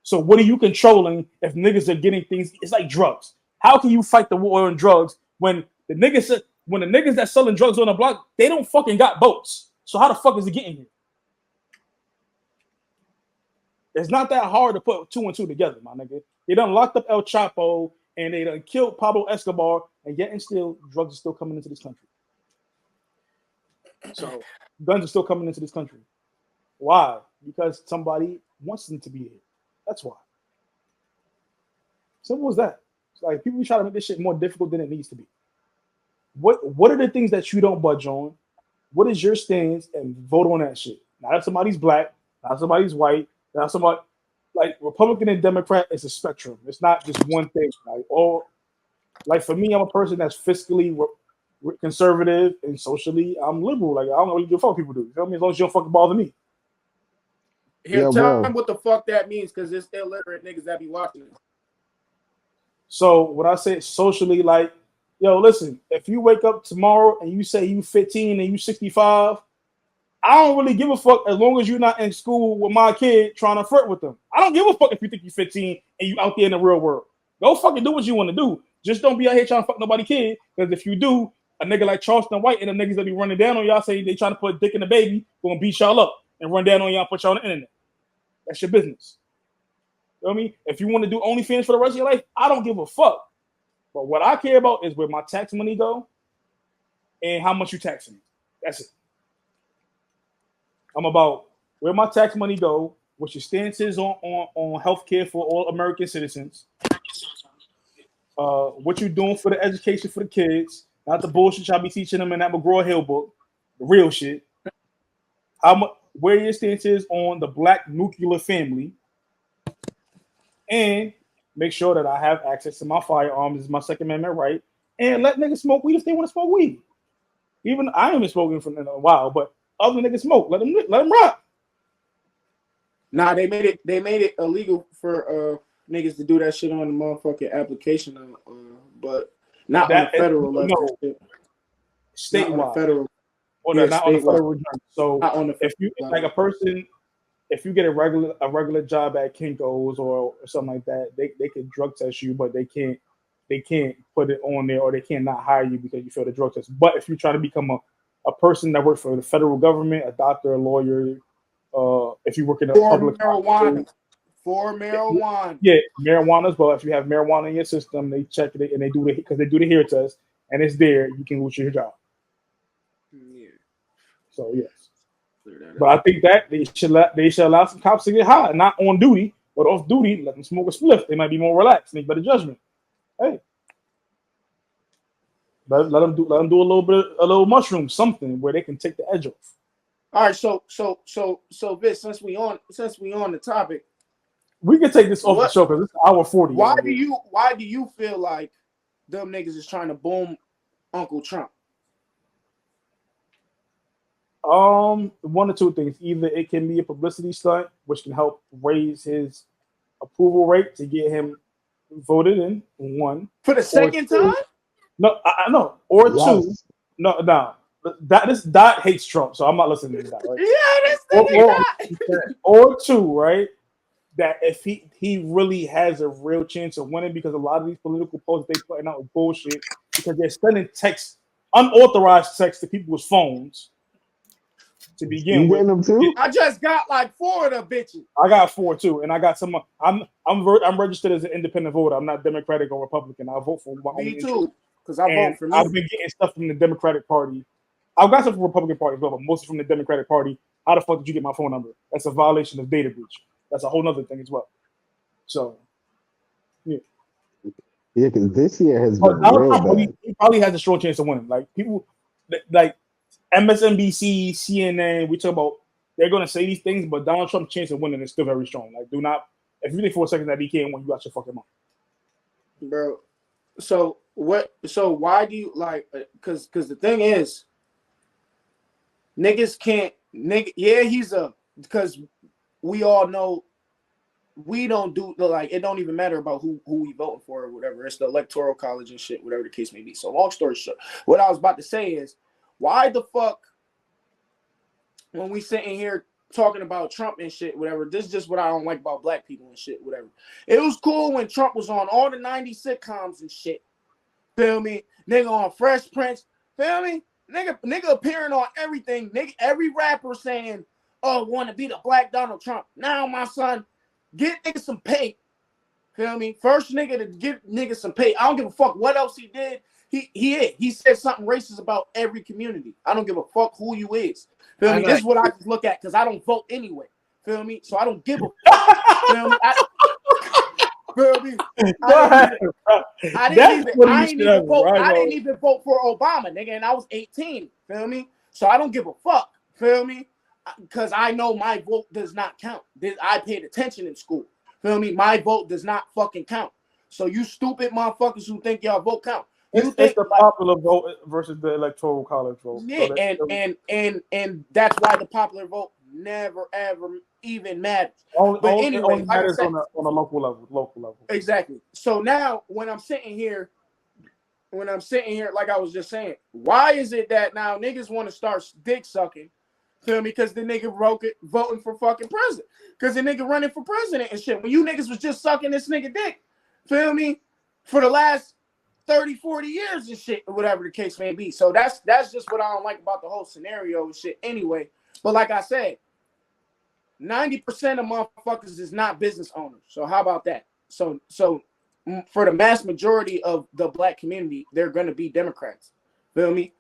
So what are you controlling if niggas are getting things? It's like drugs. How can you fight the war on drugs when the niggas that's selling drugs on the block, they don't fucking got boats. So how the fuck is it getting here? It's not that hard to put 2 and 2 together, my nigga. They done locked up El Chapo and they done killed Pablo Escobar, and yet and still drugs are still coming into this country. So guns are still coming into this country. Why? Because somebody wants them to be here. That's why. Simple as that. It's like people try to make this shit more difficult than it needs to be. What are the things that you don't budge on? What is your stance? And vote on that shit. Not if somebody's black, not if somebody's white, not if somebody like Republican and Democrat is a spectrum. It's not just one thing. Like for me, I'm a person that's fiscally conservative and socially I'm liberal. Like I don't really give a fuck what people do. You feel me? As long as you don't fucking bother me. Here, tell them what the fuck that means, because it's illiterate niggas that be watching it. So what I say socially, like, yo, listen, if you wake up tomorrow and you say you 15 and you 65, I don't really give a fuck as long as you're not in school with my kid trying to flirt with them. I don't give a fuck if you think you're 15 and you out there in the real world. Go fucking do what you want to do. Just don't be out here trying to fuck nobody's kid, because if you do, a nigga like Charleston White and the niggas that be running down on y'all say they trying to put a dick in the baby, gonna beat y'all up and run down on y'all, put y'all on the internet. That's your business. You know what I mean? If you want to do OnlyFans for the rest of your life, I don't give a fuck. But what I care about is where my tax money go and how much you taxing me. That's it. I'm about where my tax money go, what your stance is on healthcare for all American citizens, what you doing for the education for the kids, not the bullshit y'all be teaching them in that McGraw-Hill book, the real shit. How much, where your stance is on the black nuclear family, and make sure that I have access to my firearms, is my Second Amendment right, and let niggas smoke weed if they want to smoke weed. Even I haven't been smoking for a while, but other niggas smoke. Let them rock. Nah, they made it illegal for niggas to do that shit on the motherfucking application, but not on the federal level. No, statewide. Federal. Or yeah, not on the federal return. So if you like a person, if you get a regular job at Kinko's or something like that, they can drug test you, but they can't put it on there, or they can't not hire you because you failed the drug test. But if you try to become a person that works for the federal government, a doctor, a lawyer, if you work in a public for marijuana, yeah, marijuana as well. If you have marijuana in your system, they check it and they do the hair test, and it's there. You can lose your job. Yeah. So yes, but I think that they should allow some cops to get high, not on duty, but off duty. Let them smoke a spliff. They might be more relaxed, make better judgment. Hey, let them do a little mushroom, something where they can take the edge off. All right, so Vis, since we on the topic, we can take this off the show because it's hour 40. Why do you feel like them niggas is trying to boom Uncle Trump? One or two things. Either it can be a publicity stunt, which can help raise his approval rate to get him voted in. One for the second time. No, I know. Or two. No. This Dot hates Trump, so I'm not listening to that. Right? Yeah, this nigga or two, right? That if he really has a real chance of winning, because a lot of these political posts they putting out with bullshit because they're sending texts, unauthorized texts to people's phones to begin with. Them too? I just got like 4 of the bitches. I got 4 too, and I got some. I'm registered as an independent voter. I'm not Democratic or Republican. I vote for my own. Me too, because I vote for me. I've been getting stuff from the Democratic Party. I've got some from the Republican Party as well, but mostly from the Democratic Party. How the fuck did you get my phone number? That's a violation of data breach. That's a whole nother thing as well. So, yeah. Yeah, because this year has been real bad. He probably has a strong chance of winning. Like people, like MSNBC, CNN, we talk about they're going to say these things, but Donald Trump's chance of winning is still very strong. Like, do not, if you think for a second that he can't win, you got your fucking mind, bro. So what? So why do you like? Because the thing is, niggas can't. Yeah, because we all know we don't do like it don't even matter about who we voting for or whatever. It's the electoral college and shit, whatever the case may be. So long story short, what I was about to say is, why the fuck when we sitting here talking about Trump and shit, whatever, this is just what I don't like about black people and shit, whatever. It was cool when Trump was on all the 90s sitcoms and shit. Feel me? Nigga on Fresh Prince. Feel me? Nigga appearing on everything. Nigga, every rapper saying, oh, want to be the black Donald Trump. Now, my son, get nigga some pay. Feel me? First nigga to get nigga some pay. I don't give a fuck what else he did. He said something racist about every community. I don't give a fuck who you is. Feel me? This is what I just look at because I don't vote anyway. Feel me? So I don't give a fuck. Feel me? Feel me? I didn't even vote for Obama, nigga, and I was 18. Feel me? So I don't give a fuck. Feel me? Because I know my vote does not count. I paid attention in school. Feel me? My vote does not fucking count. So you stupid motherfuckers who think y'all vote count. It's the popular vote versus the electoral college vote. Yeah, so and that's why the popular vote never ever even matters. It only matters on a local level. Exactly. So now when I'm sitting here, like I was just saying, why is it that now niggas want to start dick sucking? Feel me? Because the nigga voting for fucking president. Because the nigga running for president and shit. When you niggas was just sucking this nigga dick, feel me? For the last 30, 40 years and shit, or whatever the case may be. So that's just what I don't like about the whole scenario and shit anyway. But like I said, 90% of motherfuckers is not business owners. So how about that? So for the mass majority of the black community, they're going to be Democrats. Feel me?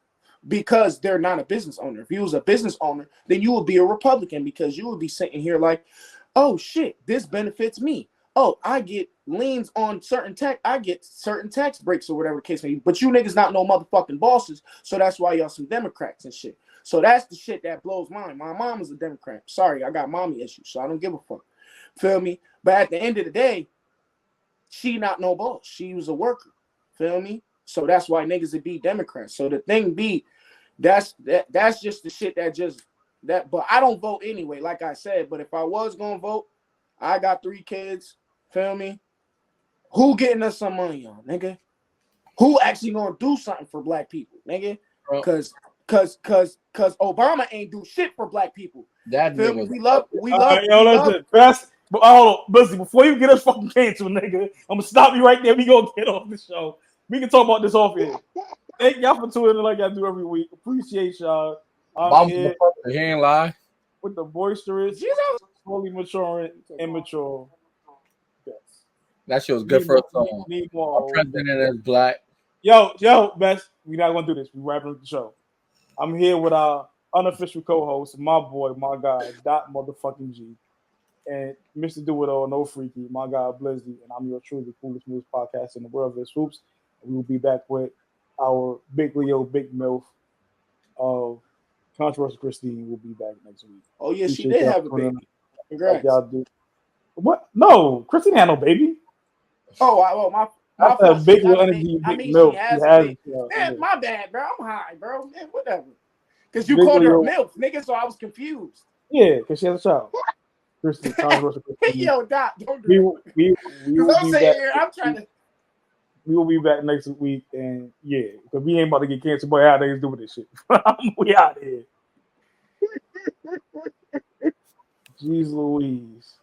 Because they're not a business owner. If you was a business owner, then you would be a Republican because you would be sitting here like, oh shit, this benefits me. Oh, I get liens on certain tech. I get certain tax breaks or whatever the case may be. But you niggas not no motherfucking bosses. So that's why y'all some Democrats and shit. So that's the shit that blows mine. My mom is a Democrat. Sorry, I got mommy issues, so I don't give a fuck. Feel me? But at the end of the day, she not no boss. She was a worker. Feel me? So that's why niggas would be Democrats. So the thing be, that's just the shit that. But I don't vote anyway, like I said. But if I was gonna vote, I got 3 kids. Feel me? Who getting us some money on, nigga? Who actually gonna do something for black people, nigga? Cause Obama ain't do shit for black people. That Feel me? nigga. We love. Listen, best. But hold on, Blzzy, before you get us fucking canceled, nigga, I'm gonna stop you right there. We gonna get off the show. We can talk about this off here. Thank y'all for tuning in like I do every week. Appreciate y'all. I'm here He ain't lie. with the boisterous, Jesus. slowly maturing, immature. Yes. That shit was good for a song. Need Our more. president is black. Yo, Best. We're not gonna do this. We wrapping up the show. I'm here with our unofficial co-host, my boy, my guy, Dot motherfucking G, and Mr. Do It All, No Freaky, my guy Blzzy, and I'm your truly coolest news podcast in the world, Vis Swoops. We will be back with our Big Leo, Big MILF of Controversial Christine. Will be back next week. Oh yeah, she Appreciate did y'all have a tuning in. baby. Congrats. Like y'all do. What? No, Christine had no baby. My That's a fault. big I energy, mean, big she milk. has She a has baby. it. Man, my bad, bro. I'm high, bro. Man, whatever. Because you Big called her a Leo. MILF, nigga, so I was confused. Yeah, because she has a child. Christine, Controversial Christine. Yo, Doc, don't do that. We Because will I'm be sitting back. here, I'm trying to. We will be back next week, and yeah, because we ain't about to get canceled. Boy, how niggas doing this shit? We out here. Jeez Louise.